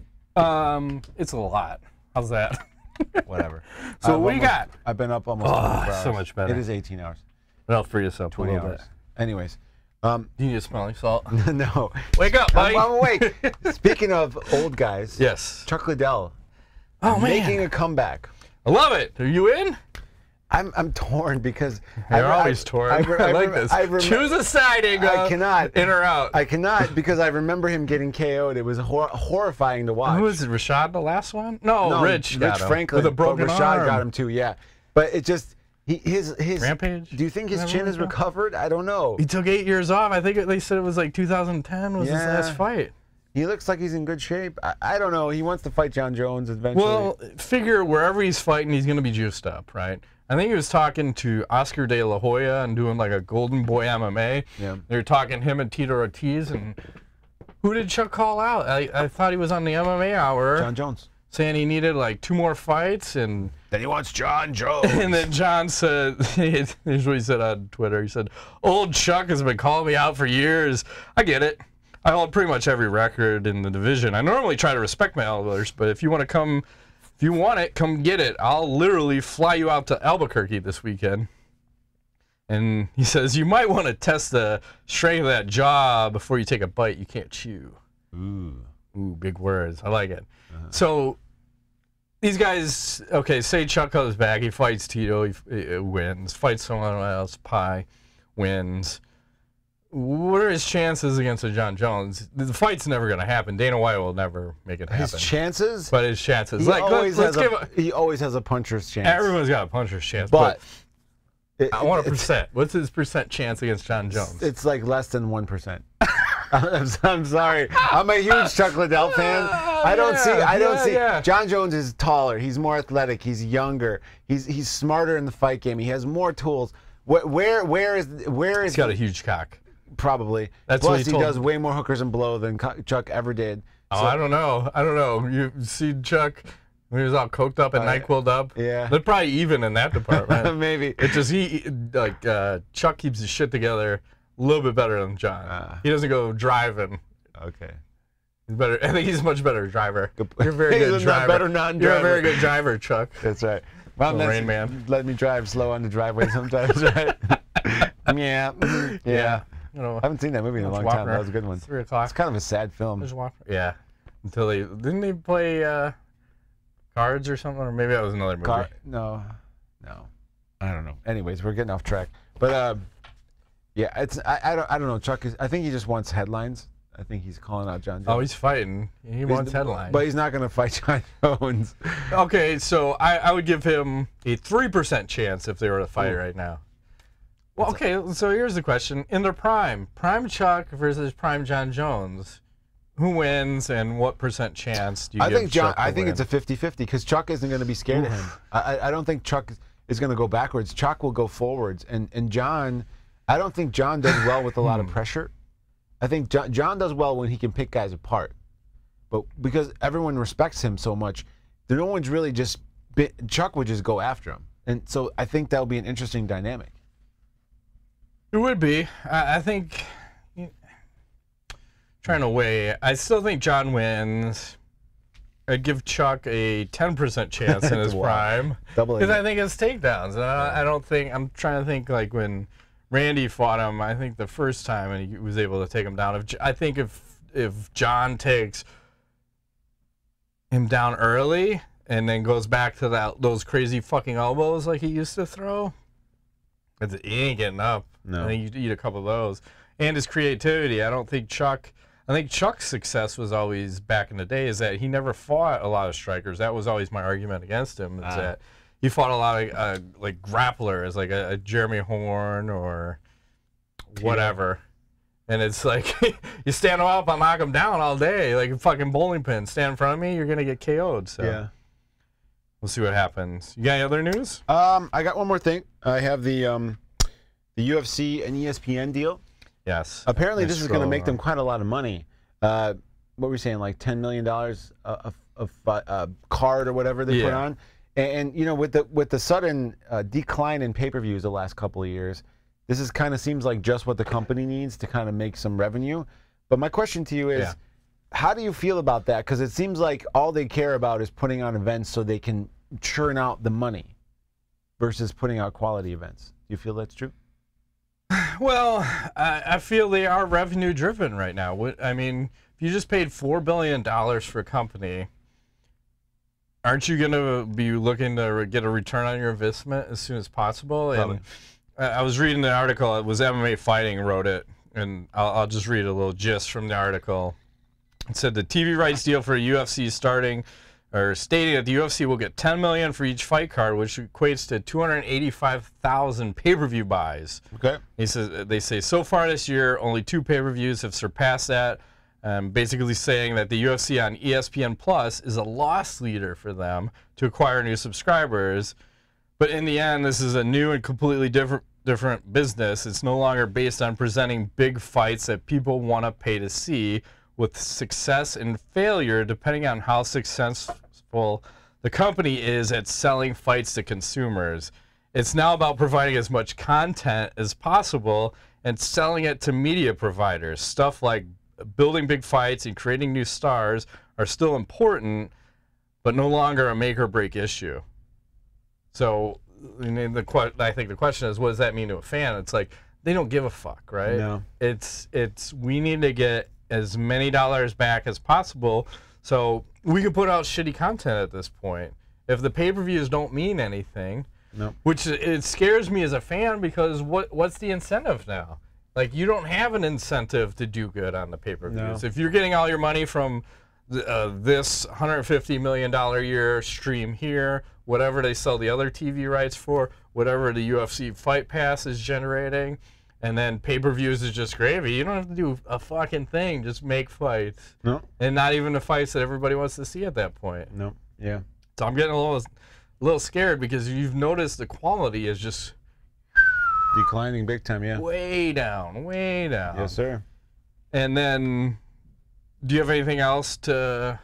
[SPEAKER 2] It's a lot. How's that?
[SPEAKER 1] Whatever.
[SPEAKER 2] So what do you got?
[SPEAKER 1] I've been up almost 24 hours.
[SPEAKER 2] So much better.
[SPEAKER 1] It is 18 hours.
[SPEAKER 2] Well, free yourself
[SPEAKER 1] 20
[SPEAKER 2] a little
[SPEAKER 1] hours.
[SPEAKER 2] bit.
[SPEAKER 1] Anyways.
[SPEAKER 2] You need to smell like salt.
[SPEAKER 1] No.
[SPEAKER 2] Wake up, buddy.
[SPEAKER 1] I'm awake. Speaking of old guys.
[SPEAKER 2] Yes.
[SPEAKER 1] Chuck Liddell.
[SPEAKER 2] Oh, man.
[SPEAKER 1] Making a comeback.
[SPEAKER 2] I love it. Are you in?
[SPEAKER 1] I'm torn because
[SPEAKER 2] you're always torn. I like this. Choose a side, Ingo.
[SPEAKER 1] I cannot.
[SPEAKER 2] In or out.
[SPEAKER 1] I cannot because I remember him getting KO'd. It was horrifying to watch.
[SPEAKER 2] Who was it? Rashad, the last one? No, Rich
[SPEAKER 1] Franklin
[SPEAKER 2] with a broken
[SPEAKER 1] Rashad
[SPEAKER 2] arm.
[SPEAKER 1] got him too. Yeah, but it just his
[SPEAKER 2] Rampage.
[SPEAKER 1] Do you think his chin has recovered? I don't know.
[SPEAKER 2] He took 8 years off. I think they said it was like 2010 was his last fight.
[SPEAKER 1] He looks like he's in good shape. I don't know. He wants to fight John Jones eventually.
[SPEAKER 2] Well, figure wherever he's fighting, he's going to be juiced up, right? I think he was talking to Oscar De La Hoya and doing like a Golden Boy MMA.
[SPEAKER 1] Yeah.
[SPEAKER 2] They were talking him and Tito Ortiz. And who did Chuck call out? I thought he was on the MMA Hour.
[SPEAKER 1] John Jones.
[SPEAKER 2] Saying he needed like 2 more fights. And
[SPEAKER 1] then he wants John Jones.
[SPEAKER 2] And then John said, here's what he said on Twitter. He said, old Chuck has been calling me out for years. I get it. I hold pretty much every record in the division. I normally try to respect my elders, but if you want to come... If you want it, come get it. I'll literally fly you out to Albuquerque this weekend. And he says, you might want to test the strength of that jaw before you take a bite you can't chew.
[SPEAKER 1] Ooh.
[SPEAKER 2] big words. I like it. So these guys, okay, say Chuck goes back, he fights Tito, he wins. Fights someone else, Pi, wins. What are his chances against a John Jones? The fight's never going to happen. Dana White will never make it happen.
[SPEAKER 1] His chances?
[SPEAKER 2] But his chances.
[SPEAKER 1] He always has a puncher's chance.
[SPEAKER 2] Everyone's got a puncher's chance. But I want a percent. What's his percent chance against John Jones?
[SPEAKER 1] It's like less than 1%. I'm sorry. I'm a huge Chuck Liddell fan. I don't see. John Jones is taller. He's more athletic. He's younger. He's smarter in the fight game. He has more tools. Where is?
[SPEAKER 2] He's got a huge cock.
[SPEAKER 1] Probably.
[SPEAKER 2] That's
[SPEAKER 1] Plus,
[SPEAKER 2] what
[SPEAKER 1] he does way more hookers and blow than Chuck ever did.
[SPEAKER 2] Oh, I don't know. You see Chuck when he was all coked up and NyQuil'd up?
[SPEAKER 1] Yeah.
[SPEAKER 2] They're probably even in that department.
[SPEAKER 1] Maybe.
[SPEAKER 2] It's just Chuck keeps his shit together a little bit better than John. He doesn't go driving.
[SPEAKER 1] Okay.
[SPEAKER 2] He's better. I think he's a much better driver. You're a very good driver. You're a very good driver, Chuck.
[SPEAKER 1] That's right. Well,
[SPEAKER 2] Rain Man.
[SPEAKER 1] Let me drive slow on the driveway sometimes, right? Yeah.
[SPEAKER 2] You know,
[SPEAKER 1] I haven't seen that movie in a long time. That was a good one.
[SPEAKER 2] 3 o'clock.
[SPEAKER 1] It's kind of a sad film.
[SPEAKER 2] Yeah. Until didn't they play cards or something, or maybe that was another movie.
[SPEAKER 1] No. I don't know. Anyways, we're getting off track. But yeah, I don't know. Chuck I think he just wants headlines. I think he's calling out John Jones.
[SPEAKER 2] Oh, he's fighting. He wants headlines.
[SPEAKER 1] But he's not going to fight John Jones.
[SPEAKER 2] Okay, so I would give him a 3% chance if they were to fight right now. Well, okay, so here's the question. In their prime Chuck versus prime John Jones, who wins and what percent chance do you give Chuck to
[SPEAKER 1] I think
[SPEAKER 2] win?
[SPEAKER 1] it's a 50-50 because Chuck isn't going to be scared of him. I don't think Chuck is going to go backwards. Chuck will go forwards. And John, I don't think John does well with a lot of pressure. I think John does well when he can pick guys apart. But because everyone respects him so much, no one's really Chuck would just go after him. And so I think that would be an interesting dynamic.
[SPEAKER 2] It would be. I think, trying to weigh, I still think John wins. I'd give Chuck a 10% chance in his prime. Because I think it's takedowns. I don't think, I'm trying to think like when Randy fought him, I think the first time, and he was able to take him down. I think if John takes him down early and then goes back to those crazy fucking elbows like he used to throw, he ain't getting up.
[SPEAKER 1] No.
[SPEAKER 2] I think you eat a couple of those. And his creativity. I think Chuck's success was always, back in the day, is that he never fought a lot of strikers. That was always my argument against him, is that he fought a lot of like grapplers, like a Jeremy Horn or whatever. And it's like, you stand him up, I'll knock him down all day, like a fucking bowling pin. Stand in front of me, you're going to get KO'd. So. Yeah. We'll see what happens. You got any other news?
[SPEAKER 1] I got one more thing. I have the UFC and ESPN deal.
[SPEAKER 2] Yes.
[SPEAKER 1] Apparently, this is going to make them quite a lot of money. What were we saying, like $10 million of card or whatever they put on? And you know, with the sudden decline in pay-per-views the last couple of years, this is kind of seems like just what the company needs to kind of make some revenue. But my question to you is, how do you feel about that? Because it seems like all they care about is putting on events so they can churn out the money versus putting out quality events. Do you feel that's true?
[SPEAKER 2] Well, I feel they are revenue driven right now. I mean, if you just paid $4 billion for a company, aren't you going to be looking to get a return on your investment as soon as possible? And I was reading the article. It was MMA Fighting wrote it, and I'll just read a little gist from the article. It said the TV rights deal for UFC is stating that the UFC will get $10 million for each fight card, which equates to 285,000 pay-per-view buys.
[SPEAKER 1] Okay.
[SPEAKER 2] They say so far this year, only 2 pay-per-views have surpassed that. Basically saying that the UFC on ESPN Plus is a loss leader for them to acquire new subscribers. But in the end, this is a new and completely different business. It's no longer based on presenting big fights that people want to pay to see, with success and failure depending on how successful the company is at selling fights to consumers. It's now about providing as much content as possible and selling it to media providers. Stuff like building big fights and creating new stars are still important, but no longer a make or break issue. So I think the question is, what does that mean to a fan? It's like, they don't give a fuck, right?
[SPEAKER 1] No.
[SPEAKER 2] We need to get as many dollars back as possible So we could put out shitty content at this point. If the pay-per-views don't mean anything, which it scares me as a fan, because what's the incentive now? Like, you don't have an incentive to do good on the pay-per-views. If you're getting all your money from this $150 million a year stream here, whatever they sell the other TV rights for, whatever the UFC Fight Pass is generating, and then pay-per-views is just gravy. You don't have to do a fucking thing. Just make fights. And not even the fights that everybody wants to see at that point.
[SPEAKER 1] Yeah.
[SPEAKER 2] So I'm getting a little scared, because you've noticed the quality is just
[SPEAKER 1] declining big time. Yeah.
[SPEAKER 2] Way down.
[SPEAKER 1] Yes, sir.
[SPEAKER 2] And then, do you have anything else to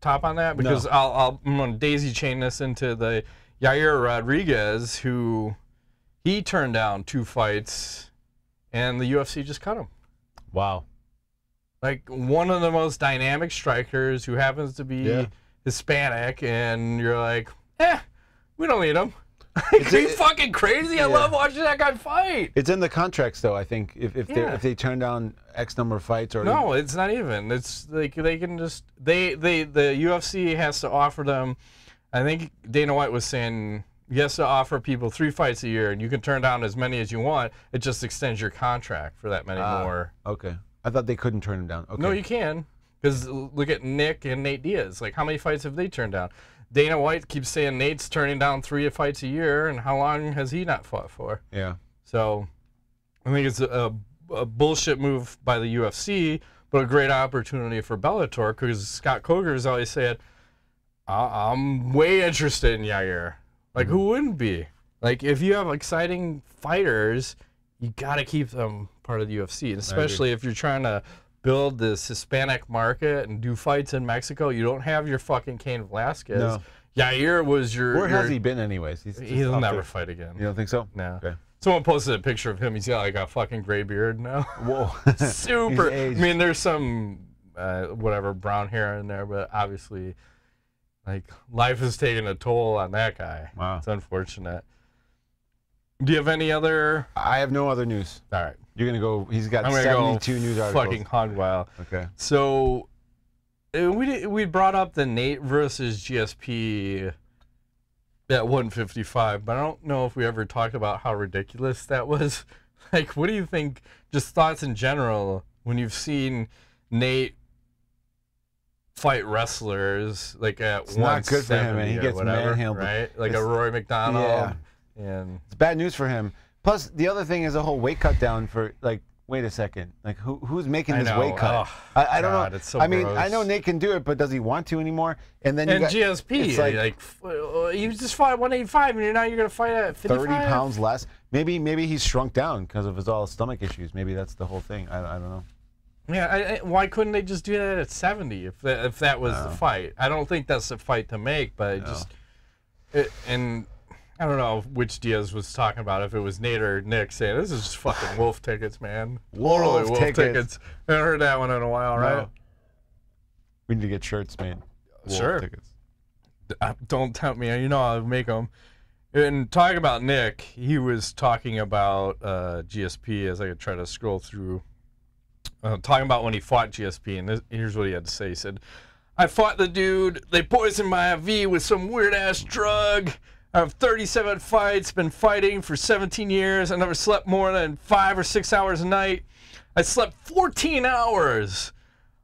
[SPEAKER 2] top on that? Because I'm going to daisy chain this into the Yair Rodriguez, who he turned down 2 fights, and the UFC just cut him.
[SPEAKER 1] Wow. Like,
[SPEAKER 2] one of the most dynamic strikers who happens to be Hispanic, and you're like, we don't need him. Are you fucking crazy? I love watching that guy fight. It's
[SPEAKER 1] in the contracts, though, I think, if they turn down X number of fights. Or
[SPEAKER 2] no, it's not even. It's like they can just, the UFC has to offer them, I think Dana White was saying, he has to offer people 3 fights a year, and you can turn down as many as you want. It just extends your contract for that many more.
[SPEAKER 1] Okay. I thought they couldn't turn them down. Okay.
[SPEAKER 2] No, you can. Because look at Nick and Nate Diaz. Like, how many fights have they turned down? Dana White keeps saying Nate's turning down 3 fights a year, and how long has he not fought for?
[SPEAKER 1] Yeah.
[SPEAKER 2] So I think it's a bullshit move by the UFC, but a great opportunity for Bellator, because Scott Coker's always said, I'm way interested in Yair. Like, who wouldn't be? Like, if you have exciting fighters, you got to keep them part of the UFC, and especially if you're trying to build this Hispanic market and do fights in Mexico. You don't have your fucking Cain Velasquez.
[SPEAKER 1] No.
[SPEAKER 2] Yair was your...
[SPEAKER 1] Where has he been anyways?
[SPEAKER 2] He'll never fight again.
[SPEAKER 1] You don't think so?
[SPEAKER 2] No.
[SPEAKER 1] Okay.
[SPEAKER 2] Someone posted a picture of him. He's got like a fucking gray beard now.
[SPEAKER 1] Whoa.
[SPEAKER 2] Super. I mean, there's some, whatever, brown hair in there, but obviously, like, life has taken a toll on that guy.
[SPEAKER 1] Wow.
[SPEAKER 2] It's unfortunate. Do you have any other?
[SPEAKER 1] I have no other news.
[SPEAKER 2] All right.
[SPEAKER 1] You're going to go, he's got 72 news articles.
[SPEAKER 2] Fucking hog wild.
[SPEAKER 1] Okay.
[SPEAKER 2] So, we brought up the Nate versus GSP at 155, but I don't know if we ever talked about how ridiculous that was. Like, what do you think, just thoughts in general, when you've seen Nate fight wrestlers, like at
[SPEAKER 1] it's not good for him, and he gets manhandled.
[SPEAKER 2] Right? Like a Roy McDonald.
[SPEAKER 1] Yeah.
[SPEAKER 2] And
[SPEAKER 1] it's bad news for him. Plus, the other thing is a whole weight cut down for, like, wait a second. Like, who's making this weight cut?
[SPEAKER 2] Oh,
[SPEAKER 1] I don't know.
[SPEAKER 2] It's so
[SPEAKER 1] I mean,
[SPEAKER 2] gross.
[SPEAKER 1] I know Nate can do it, but does he want to anymore? And then
[SPEAKER 2] GSP,
[SPEAKER 1] it's
[SPEAKER 2] like you just fought at 185, and now you're going to fight at 55?
[SPEAKER 1] 30 pounds less. Maybe he's shrunk down because of his all stomach issues. Maybe that's the whole thing. I don't know.
[SPEAKER 2] Yeah, why couldn't they just do that at 70 if that was the fight? I don't think that's the fight to make, but and I don't know which Diaz was talking about, if it was Nate or Nick saying, this is just fucking wolf tickets, man. Wolf tickets. I haven't heard that one in a while, right?
[SPEAKER 1] No. We need to get shirts made.
[SPEAKER 2] Wolf tickets. Don't tempt me. You know I'll make them. And talking about Nick, he was talking about GSP as I try to scroll through. Talking about when he fought GSP, and here's what he had to say. He said, I fought the dude. They poisoned my IV with some weird-ass drug. I have 37 fights, been fighting for 17 years. I never slept more than 5 or 6 hours a night. I slept 14 hours.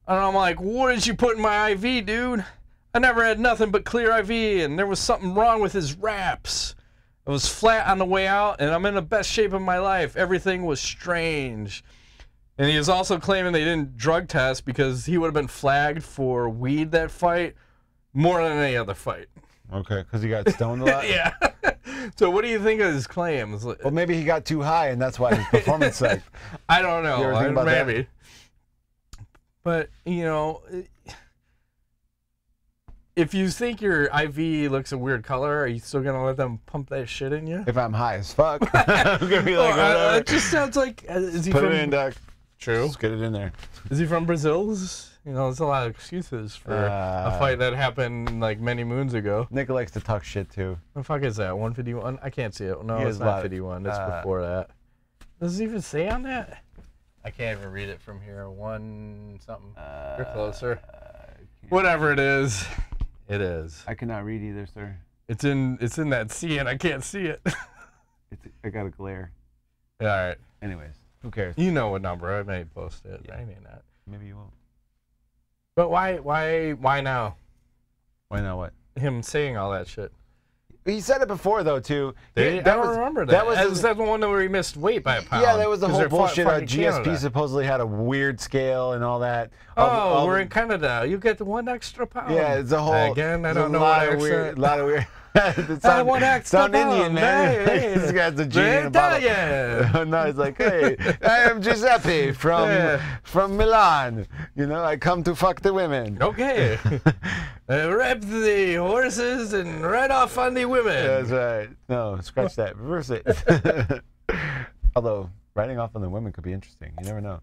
[SPEAKER 2] And I'm like, what did you put in my IV, dude? I never had nothing but clear IV, and there was something wrong with his wraps. I was flat on the way out, and I'm in the best shape of my life. Everything was strange. And he was also claiming they didn't drug test because he would have been flagged for weed that fight more than any other fight.
[SPEAKER 1] Okay, because he got stoned a lot?
[SPEAKER 2] Yeah. So what do you think of his claims?
[SPEAKER 1] Well, maybe he got too high, and that's why his performance sucked.
[SPEAKER 2] I don't know. Maybe. But, you know, if you think your IV looks a weird color, are you still going to let them pump that shit in you?
[SPEAKER 1] If I'm high as fuck. I'm going to be like, whatever.
[SPEAKER 2] It just sounds like... Is he
[SPEAKER 1] Put
[SPEAKER 2] from,
[SPEAKER 1] it in, Doc.
[SPEAKER 2] True.
[SPEAKER 1] Just get it in there.
[SPEAKER 2] Is he from Brazil's? You know, there's a lot of excuses for a fight that happened like many moons ago.
[SPEAKER 1] Nick likes to talk shit too.
[SPEAKER 2] What the fuck is that? 151? I can't see it. No, it's not 51. It's before that. Does it even say on that? I can't even read it from here. 1 something. You're closer. Whatever it is, it is.
[SPEAKER 1] I cannot read either, sir.
[SPEAKER 2] It's in that C, and I can't see it.
[SPEAKER 1] I got a glare.
[SPEAKER 2] All right.
[SPEAKER 1] Anyways, who cares?
[SPEAKER 2] You know what number? I may post it.
[SPEAKER 1] Yeah.
[SPEAKER 2] I may not.
[SPEAKER 1] Maybe you won't.
[SPEAKER 2] But why now?
[SPEAKER 1] Why not? What?
[SPEAKER 2] Him saying all that shit.
[SPEAKER 1] He said it before though too.
[SPEAKER 2] I don't remember that. That was the one where he missed weight by a pound.
[SPEAKER 1] Yeah, that was the whole bullshit. Our GSP supposedly had a weird scale and all that.
[SPEAKER 2] Oh, we're in Canada. You get 1 extra pound.
[SPEAKER 1] Yeah, it's a whole.
[SPEAKER 2] Again, I don't know what accent.
[SPEAKER 1] A lot of weird. Sound Indian, man.
[SPEAKER 2] Hey,
[SPEAKER 1] This guy's a genius. No, he's like, hey, I am Giuseppe from Milan. You know, I come to fuck the women.
[SPEAKER 2] Okay. Rep the horses and ride off on the women.
[SPEAKER 1] That's right. No, scratch that. Reverse it. Although, riding off on the women could be interesting. You never know.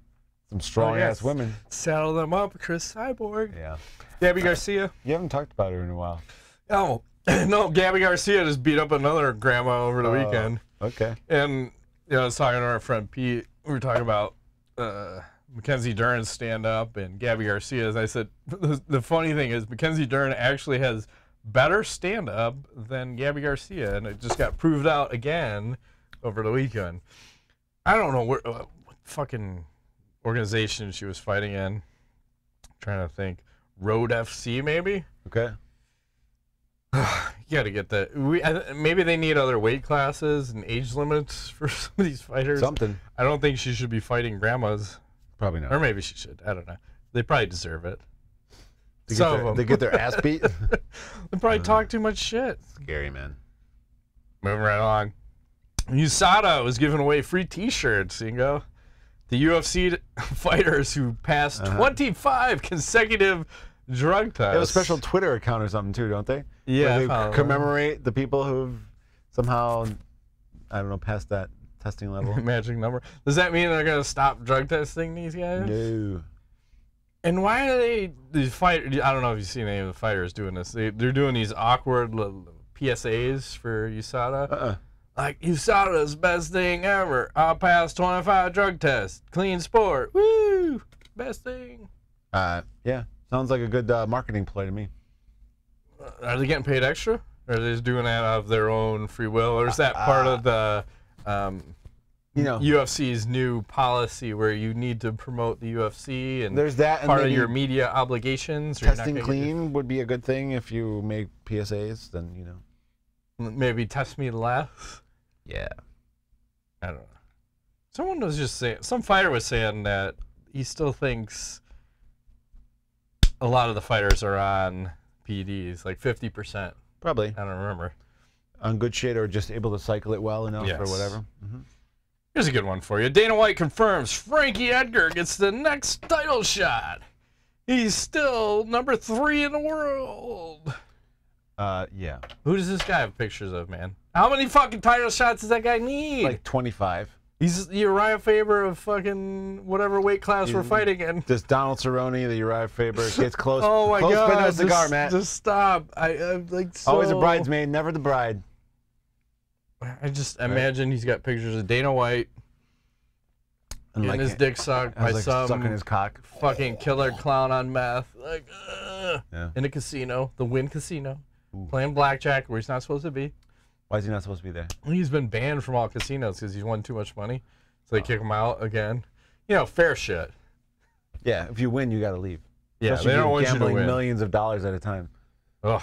[SPEAKER 1] Some strong-ass women.
[SPEAKER 2] Saddle them up, Chris Cyborg.
[SPEAKER 1] Yeah.
[SPEAKER 2] Gabby Garcia.
[SPEAKER 1] You haven't talked about her in a while.
[SPEAKER 2] Oh. No, Gabby Garcia just beat up another grandma over the weekend.
[SPEAKER 1] Okay.
[SPEAKER 2] And I was talking to our friend Pete. We were talking about Mackenzie Dern's stand-up and Gabby Garcia's. I said, the funny thing is Mackenzie Dern actually has better stand-up than Gabby Garcia, and it just got proved out again over the weekend. I don't know what fucking organization she was fighting in. I'm trying to think. Road FC, maybe?
[SPEAKER 1] Okay.
[SPEAKER 2] You got to get that. Maybe they need other weight classes and age limits for some of these fighters.
[SPEAKER 1] Something.
[SPEAKER 2] I don't think she should be fighting grandmas.
[SPEAKER 1] Probably not.
[SPEAKER 2] Or maybe she should. I don't know. They probably deserve it.
[SPEAKER 1] They get their ass beat.
[SPEAKER 2] They probably talk too much shit.
[SPEAKER 1] Scary, man.
[SPEAKER 2] Moving right along. USADA was giving away free T-shirts. You can go. The UFC fighters who passed 25 consecutive drug tests.
[SPEAKER 1] They have a special Twitter account or something too, don't they?
[SPEAKER 2] Yeah.
[SPEAKER 1] Where they commemorate the people who've somehow, I don't know, passed that testing level.
[SPEAKER 2] Magic number. Does that mean they're going to stop drug testing these guys?
[SPEAKER 1] No.
[SPEAKER 2] And why are these fighters? I don't know if you've seen any of the fighters doing this. They're doing these awkward PSAs for USADA. Like, USADA's best thing ever. I passed 25 drug tests. Clean sport. Woo! Best thing.
[SPEAKER 1] Yeah. Sounds like a good marketing play to me.
[SPEAKER 2] Are they getting paid extra? Or are they just doing that out of their own free will? Or is that part of the UFC's new policy where you need to promote the UFC and
[SPEAKER 1] there's that,
[SPEAKER 2] part of your media obligations?
[SPEAKER 1] Testing clean would be a good thing if you make PSAs, then, you know.
[SPEAKER 2] Maybe test me less?
[SPEAKER 1] Yeah.
[SPEAKER 2] I don't know. Someone was just saying, some fighter was saying that he still thinks a lot of the fighters are on PEDs, like 50%.
[SPEAKER 1] Probably.
[SPEAKER 2] I don't remember.
[SPEAKER 1] On good shit or just able to cycle it well enough or whatever.
[SPEAKER 2] Here's a good one for you. Dana White confirms Frankie Edgar gets the next title shot. He's still number 3 in the world.
[SPEAKER 1] Yeah.
[SPEAKER 2] Who does this guy have pictures of, man? How many fucking title shots does that guy need?
[SPEAKER 1] Like 25.
[SPEAKER 2] He's the Uriah Faber of fucking whatever weight class we're fighting in.
[SPEAKER 1] This Donald Cerrone, the Uriah Faber, gets close.
[SPEAKER 2] Oh my
[SPEAKER 1] God.
[SPEAKER 2] God.
[SPEAKER 1] No cigar, Matt.
[SPEAKER 2] Just stop. I'm like so...
[SPEAKER 1] Always a bridesmaid, never the bride.
[SPEAKER 2] I just imagine he's got pictures of Dana White
[SPEAKER 1] and
[SPEAKER 2] getting his dick sucked by some
[SPEAKER 1] sucking his cock.
[SPEAKER 2] Fucking killer clown on meth. Like, in a casino, the Wynn Casino, playing blackjack where he's not supposed to be.
[SPEAKER 1] Why is he not supposed to be there?
[SPEAKER 2] He's been banned from all casinos because he's won too much money. So they kick him out again. You know, fair shit.
[SPEAKER 1] Yeah, if you win, you got to leave.
[SPEAKER 2] Yeah,
[SPEAKER 1] especially
[SPEAKER 2] they don't want you to
[SPEAKER 1] gambling
[SPEAKER 2] win.
[SPEAKER 1] millions of dollars at a time.
[SPEAKER 2] Ugh,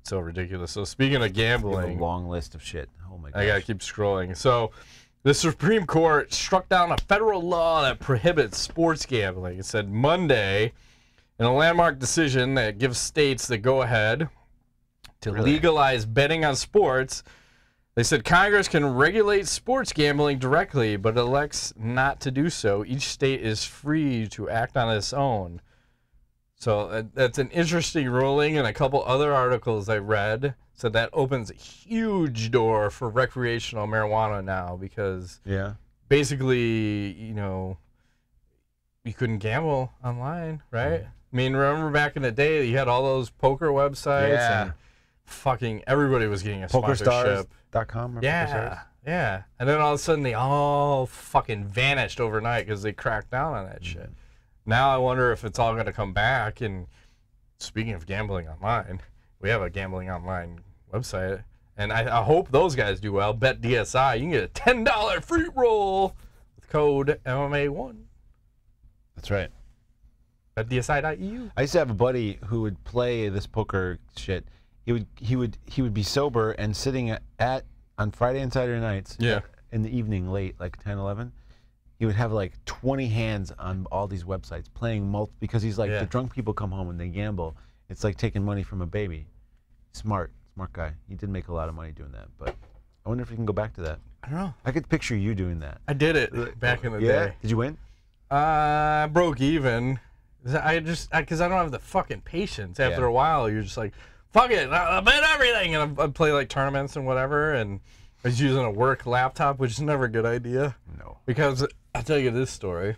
[SPEAKER 2] so ridiculous. So speaking of gambling,
[SPEAKER 1] a long list of shit. Oh my god.
[SPEAKER 2] I gotta keep scrolling. So the Supreme Court struck down a federal law that prohibits sports gambling. It said Monday in a landmark decision that gives states the go-ahead to legalize betting on sports. They said Congress can regulate sports gambling directly, but elects not to do so. Each state is free to act on its own. So that's an interesting ruling, and a couple other articles I read said that opens a huge door for recreational marijuana now because basically, you know, you couldn't gamble online, right? I mean, remember back in the day, you had all those poker websites and fucking everybody was getting a sponsorship.
[SPEAKER 1] PokerStars.com?
[SPEAKER 2] Yeah, yeah. And then all of a sudden they all fucking vanished overnight because they cracked down on that shit. Now I wonder if it's all going to come back, and speaking of gambling online, we have a gambling online website, and I hope those guys do well. Bet DSI, you can get a $10 free roll with code MMA1.
[SPEAKER 1] That's right.
[SPEAKER 2] BetDSI.eu.
[SPEAKER 1] I used to have a buddy who would play this poker shit. He would be sober and sitting on Friday and Saturday nights.
[SPEAKER 2] Yeah.
[SPEAKER 1] In the evening, late, like 10, 11. He would have like 20 hands on all these websites playing because he's like, the drunk people come home and they gamble. It's like taking money from a baby. Smart guy. He did make a lot of money doing that, but I wonder if he can go back to that.
[SPEAKER 2] I don't know.
[SPEAKER 1] I could picture you doing that.
[SPEAKER 2] I did it back in the day.
[SPEAKER 1] Did you win?
[SPEAKER 2] I broke even. Because I don't have the fucking patience. After a while, you're just like, fuck it, I bet everything. And I'd play like tournaments and whatever, and I was using a work laptop, which is never a good idea.
[SPEAKER 1] No.
[SPEAKER 2] Because I'll tell you this story.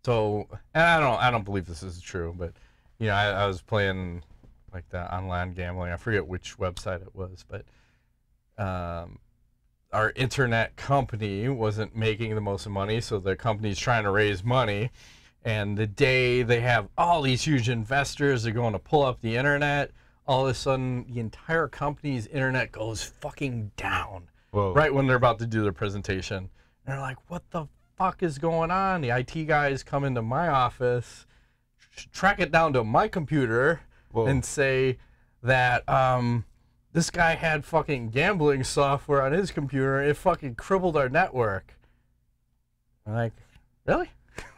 [SPEAKER 2] So, and I don't believe this is true, but you know, I was playing like the online gambling. I forget which website it was, but our internet company wasn't making the most money, so the company's trying to raise money. And the day they have all these huge investors, they're going to pull up the internet, all of a sudden the entire company's internet goes fucking down.
[SPEAKER 1] Whoa.
[SPEAKER 2] Right when they're about to do their presentation. And they're like, what the fuck is going on? The IT guys come into my office, track it down to my computer, and say that this guy had fucking gambling software on his computer. It fucking crippled our network. I'm like, really?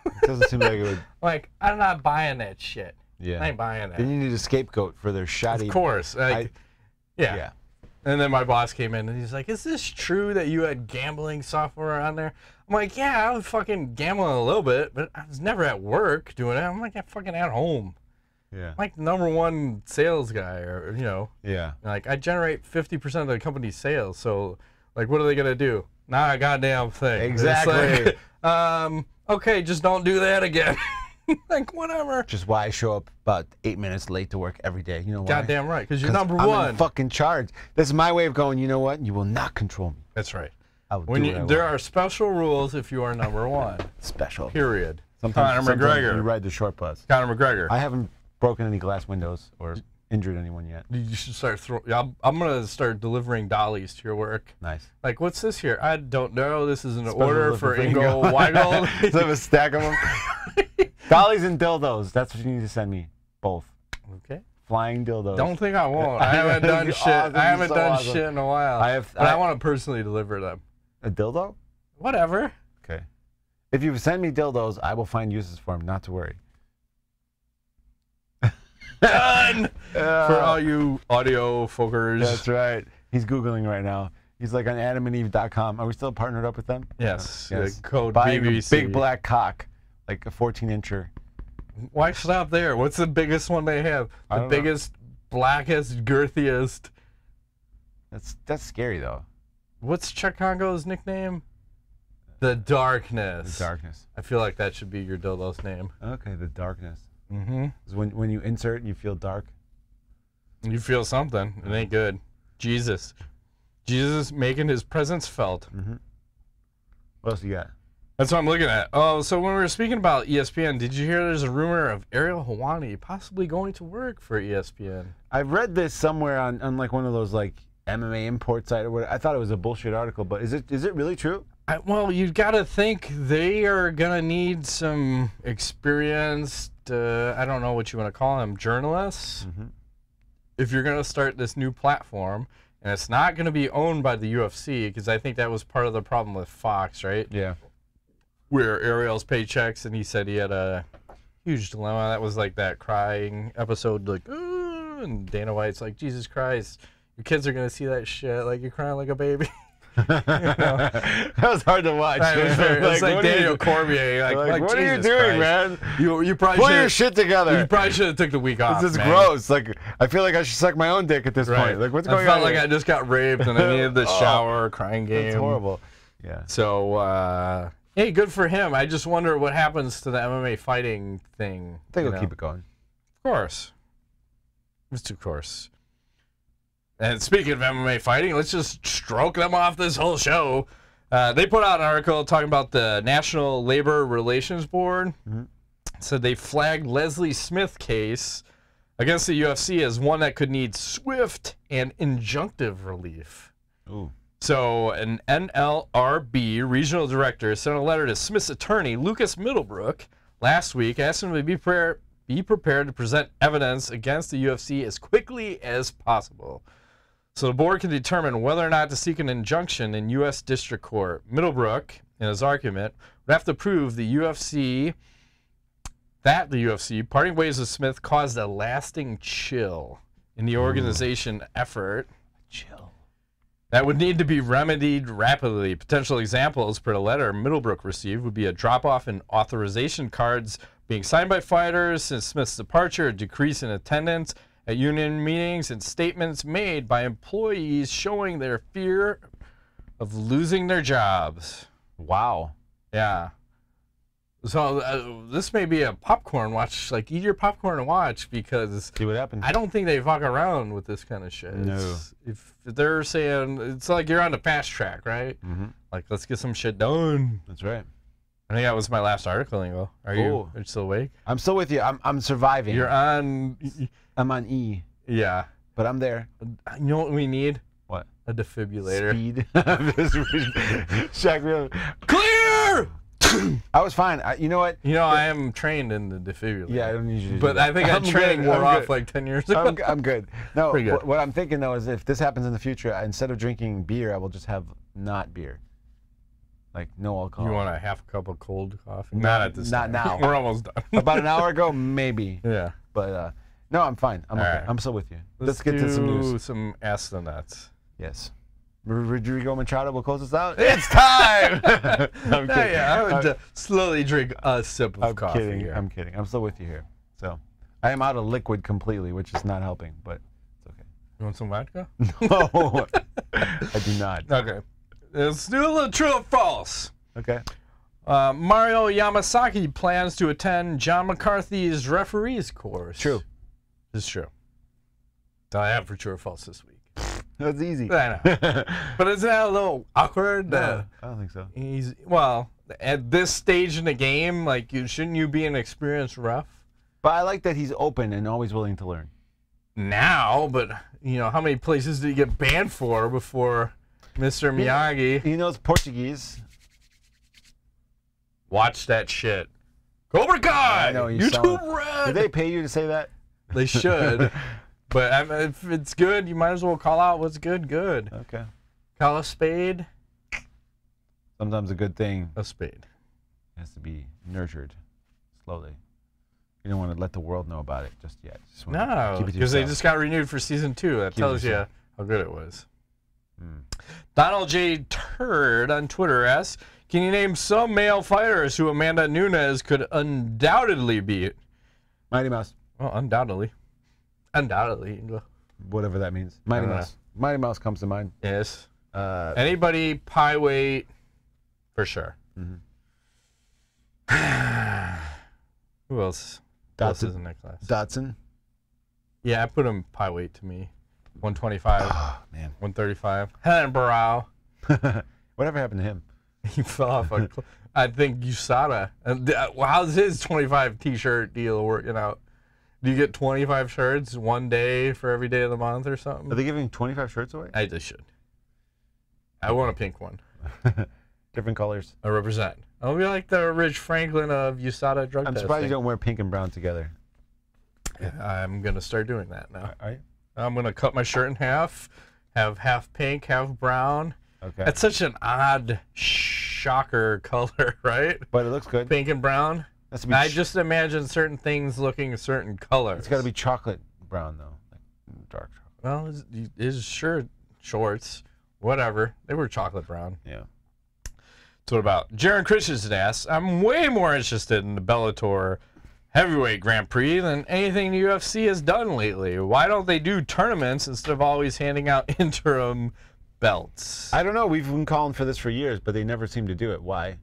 [SPEAKER 1] It doesn't seem like it would.
[SPEAKER 2] Like, I'm not buying that shit.
[SPEAKER 1] Yeah.
[SPEAKER 2] I ain't buying that.
[SPEAKER 1] Then you need a scapegoat for their shoddy.
[SPEAKER 2] Of course. Like, yeah. And then my boss came in and he's like, is this true that you had gambling software on there? I'm like, yeah, I was fucking gambling a little bit, but I was never at work doing it. I'm like, I'm fucking at home.
[SPEAKER 1] Yeah.
[SPEAKER 2] I'm like the #1 sales guy, or, you know.
[SPEAKER 1] Yeah.
[SPEAKER 2] Like, I generate 50% of the company's sales. So, like, what are they going to do? Not a goddamn thing.
[SPEAKER 1] Exactly.
[SPEAKER 2] Like, okay, just don't do that again. Like, whatever.
[SPEAKER 1] Just why I show up about 8 minutes late to work every day. You know why?
[SPEAKER 2] Goddamn right, because you're #1.
[SPEAKER 1] I'm in fucking charge. This is my way of going, you know what? You will not control me.
[SPEAKER 2] That's right.
[SPEAKER 1] I will do what I want.
[SPEAKER 2] There are special rules if you are #1.
[SPEAKER 1] Special.
[SPEAKER 2] Period.
[SPEAKER 1] Sometimes
[SPEAKER 2] Conor McGregor.
[SPEAKER 1] you ride the short bus.
[SPEAKER 2] Conor McGregor.
[SPEAKER 1] I haven't broken any glass windows or injured anyone yet.
[SPEAKER 2] You should start throwing. I'm gonna start delivering dollies to your work.
[SPEAKER 1] Nice.
[SPEAKER 2] Like, what's this here? I don't know. This is an
[SPEAKER 1] Special
[SPEAKER 2] order for Ingo Weigel.
[SPEAKER 1] So I have a stack of them. Dollies and dildos. That's what you need to send me. Both.
[SPEAKER 2] Okay.
[SPEAKER 1] Flying dildos.
[SPEAKER 2] Don't think I won't. I haven't done shit.
[SPEAKER 1] Awesome.
[SPEAKER 2] I haven't done
[SPEAKER 1] Awesome.
[SPEAKER 2] shit in a while. But I want to personally deliver them.
[SPEAKER 1] A dildo?
[SPEAKER 2] Whatever.
[SPEAKER 1] Okay. If you send me dildos, I will find uses for them. Not to worry.
[SPEAKER 2] Done! For all you audio folkers.
[SPEAKER 1] That's right. He's Googling right now. He's like on adamandeve.com. Are we still partnered up with them?
[SPEAKER 2] Yes.
[SPEAKER 1] Yes.
[SPEAKER 2] Code
[SPEAKER 1] Buying
[SPEAKER 2] BBC.
[SPEAKER 1] a big black cock, like a 14-incher.
[SPEAKER 2] Why stop there? What's the biggest one they have? The biggest, blackest, girthiest.
[SPEAKER 1] That's scary though.
[SPEAKER 2] What's Chuck Congo's nickname? The Darkness.
[SPEAKER 1] The Darkness.
[SPEAKER 2] I feel like that should be your dildo's name.
[SPEAKER 1] Okay, the Darkness.
[SPEAKER 2] Mm-hmm.
[SPEAKER 1] When you insert, you feel dark.
[SPEAKER 2] You feel something. It ain't good. Jesus making his presence felt.
[SPEAKER 1] Mm-hmm. What else you got?
[SPEAKER 2] That's what I'm looking at. Oh, so when we were speaking about ESPN, did you hear there's a rumor of Ariel Helwani possibly going to work for ESPN?
[SPEAKER 1] I've read this somewhere on like one of those like MMA import site or whatever. I thought it was a bullshit article, but is it really true?
[SPEAKER 2] Well, you got to think they are gonna need some experienced. I don't know what you want to call them, journalists.
[SPEAKER 1] Mm-hmm.
[SPEAKER 2] If you're gonna start this new platform, and it's not gonna be owned by the UFC, because I think that was part of the problem with Fox, right?
[SPEAKER 1] Yeah.
[SPEAKER 2] Where Ariel's paychecks, and he said he had a huge dilemma. That was like that crying episode, like, ooh, and Dana White's like, Jesus Christ, your kids are gonna see that shit, like you're crying like a baby. You know?
[SPEAKER 1] That was hard to watch.
[SPEAKER 2] It's like Daniel Cormier. Like
[SPEAKER 1] what are you
[SPEAKER 2] Jesus
[SPEAKER 1] doing,
[SPEAKER 2] Christ.
[SPEAKER 1] man?
[SPEAKER 2] You probably
[SPEAKER 1] Pull
[SPEAKER 2] should
[SPEAKER 1] your shit together.
[SPEAKER 2] You probably should have took the week off.
[SPEAKER 1] This is
[SPEAKER 2] man.
[SPEAKER 1] gross. Like I feel like I should suck my own dick at this point. Like what's going on?
[SPEAKER 2] I felt like I just got raped and I needed the shower, crying game.
[SPEAKER 1] It's horrible. Yeah.
[SPEAKER 2] So hey, good for him. I just wonder what happens to the MMA fighting thing.
[SPEAKER 1] I think we'll keep it going.
[SPEAKER 2] Of course. Just of course. And speaking of MMA fighting, let's just stroke them off this whole show. They put out an article talking about the National Labor Relations Board. Mm-hmm. Said they flagged Leslie Smith case against the UFC as one that could need swift and injunctive relief.
[SPEAKER 1] Ooh.
[SPEAKER 2] So an NLRB regional director sent a letter to Smith's attorney, Lucas Middlebrook, last week, asking him to be prepared to present evidence against the UFC as quickly as possible, so the board can determine whether or not to seek an injunction in U.S. District Court. Middlebrook, in his argument, would have to prove that the UFC parting ways with Smith caused a lasting chill in the organization effort.
[SPEAKER 1] Chill.
[SPEAKER 2] That would need to be remedied rapidly. Potential examples per the letter Middlebrook received would be a drop-off in authorization cards being signed by fighters since Smith's departure, a decrease in attendance at union meetings, and statements made by employees showing their fear of losing their jobs.
[SPEAKER 1] Wow.
[SPEAKER 2] Yeah. So this may be a popcorn watch, like eat your popcorn and watch, because
[SPEAKER 1] see what happens.
[SPEAKER 2] I don't think they fuck around with this kind of shit.
[SPEAKER 1] No.
[SPEAKER 2] If they're saying, it's like you're on the fast track, right?
[SPEAKER 1] Mm-hmm.
[SPEAKER 2] Like, let's get some shit done.
[SPEAKER 1] That's right.
[SPEAKER 2] I think that was my last article, Ingo. Are you still awake?
[SPEAKER 1] I'm still with you. I'm surviving.
[SPEAKER 2] You're on...
[SPEAKER 1] I'm on E.
[SPEAKER 2] Yeah.
[SPEAKER 1] But I'm there.
[SPEAKER 2] You know what we need?
[SPEAKER 1] What?
[SPEAKER 2] A defibrillator.
[SPEAKER 1] Speed. Shaq,
[SPEAKER 2] clear!
[SPEAKER 1] I was fine. You know what?
[SPEAKER 2] You know, I am trained in the defibrillator.
[SPEAKER 1] Yeah, I don't usually
[SPEAKER 2] but I think that training wore off like 10 years ago.
[SPEAKER 1] I'm good. No,
[SPEAKER 2] good.
[SPEAKER 1] What I'm thinking, though, is if this happens in the future, instead of drinking beer, I will just have not beer. Like, no alcohol.
[SPEAKER 2] You want a half cup of cold coffee? Not at this time.
[SPEAKER 1] Not now.
[SPEAKER 2] We're almost done.
[SPEAKER 1] About an hour ago, maybe.
[SPEAKER 2] Yeah.
[SPEAKER 1] But, no, I'm fine. I'm okay.
[SPEAKER 2] Right.
[SPEAKER 1] I'm still with you.
[SPEAKER 2] Let's
[SPEAKER 1] get to some news.
[SPEAKER 2] Some astronauts.
[SPEAKER 1] Yes. Rodrigo Machida will close us out. It's time! I'm kidding.
[SPEAKER 2] Yeah, I would slowly drink a sip of coffee. Here.
[SPEAKER 1] I'm kidding. I'm still with you here. So, I am out of liquid completely, which is not helping, but it's okay.
[SPEAKER 2] You want some vodka?
[SPEAKER 1] No, I do not.
[SPEAKER 2] Okay. Let's do a little true or false.
[SPEAKER 1] Okay.
[SPEAKER 2] Mario Yamasaki plans to attend John McCarthy's referees course.
[SPEAKER 1] True.
[SPEAKER 2] It's true. That's all I have for true or false this week.
[SPEAKER 1] That's easy.
[SPEAKER 2] I know. But isn't that a little awkward?
[SPEAKER 1] No, I don't think so.
[SPEAKER 2] Well, at this stage in the game, like, shouldn't you be an experienced ref?
[SPEAKER 1] But I like that he's open and always willing to learn.
[SPEAKER 2] Now, but, you know, how many places did he get banned for before Mr. Miyagi?
[SPEAKER 1] He knows Portuguese.
[SPEAKER 2] Watch that shit. Cobra Kai!
[SPEAKER 1] I know,
[SPEAKER 2] YouTube Red!
[SPEAKER 1] Did they pay you to say that?
[SPEAKER 2] They should. But if it's good, you might as well call out what's good.
[SPEAKER 1] Okay.
[SPEAKER 2] Call a spade.
[SPEAKER 1] Sometimes a good thing
[SPEAKER 2] A spade.
[SPEAKER 1] has to be nurtured slowly. You don't want to let the world know about it just yet. Just
[SPEAKER 2] No, because they just got renewed for season 2. That tells you how good it was. Donald J. Turd on Twitter asks, can you name some male fighters who Amanda Nunes could undoubtedly beat?
[SPEAKER 1] Mighty Mouse.
[SPEAKER 2] Well, undoubtedly. Undoubtedly.
[SPEAKER 1] Whatever that means. Mighty Mouse. Mighty Mouse comes to mind.
[SPEAKER 2] Yes. Anybody pie weight, for sure. Who else? Who else is in that class?
[SPEAKER 1] Dotson.
[SPEAKER 2] Yeah, I put him pie weight to me. 125.
[SPEAKER 1] Oh, man.
[SPEAKER 2] 135. Helen Barrow.
[SPEAKER 1] Whatever happened to him?
[SPEAKER 2] He fell off. I think USADA. How's his 25 t-shirt deal working out? Do you get 25 shirts one day for every day of the month or something?
[SPEAKER 1] Are they giving 25 shirts away?
[SPEAKER 2] I just should. I want a pink one.
[SPEAKER 1] Different colors.
[SPEAKER 2] I represent. I'll be like the Rich Franklin of USADA drug testing.
[SPEAKER 1] I'm surprised you don't wear pink and brown together.
[SPEAKER 2] Yeah, I'm going to start doing that now.
[SPEAKER 1] Are you?
[SPEAKER 2] I'm going to cut my shirt in half, have half pink, half brown.
[SPEAKER 1] Okay.
[SPEAKER 2] That's such an odd shocker color, right?
[SPEAKER 1] But it looks good.
[SPEAKER 2] Pink and brown. I just imagine certain things looking a certain color.
[SPEAKER 1] It's got to be chocolate brown, though. Like dark chocolate.
[SPEAKER 2] Well, his shirt, shorts, whatever. They were chocolate brown.
[SPEAKER 1] Yeah.
[SPEAKER 2] So what about Jaron Christensen asks, I'm way more interested in the Bellator Heavyweight Grand Prix than anything the UFC has done lately. Why don't they do tournaments instead of always handing out interim belts?
[SPEAKER 1] I don't know. We've been calling for this for years, but they never seem to do it. Why?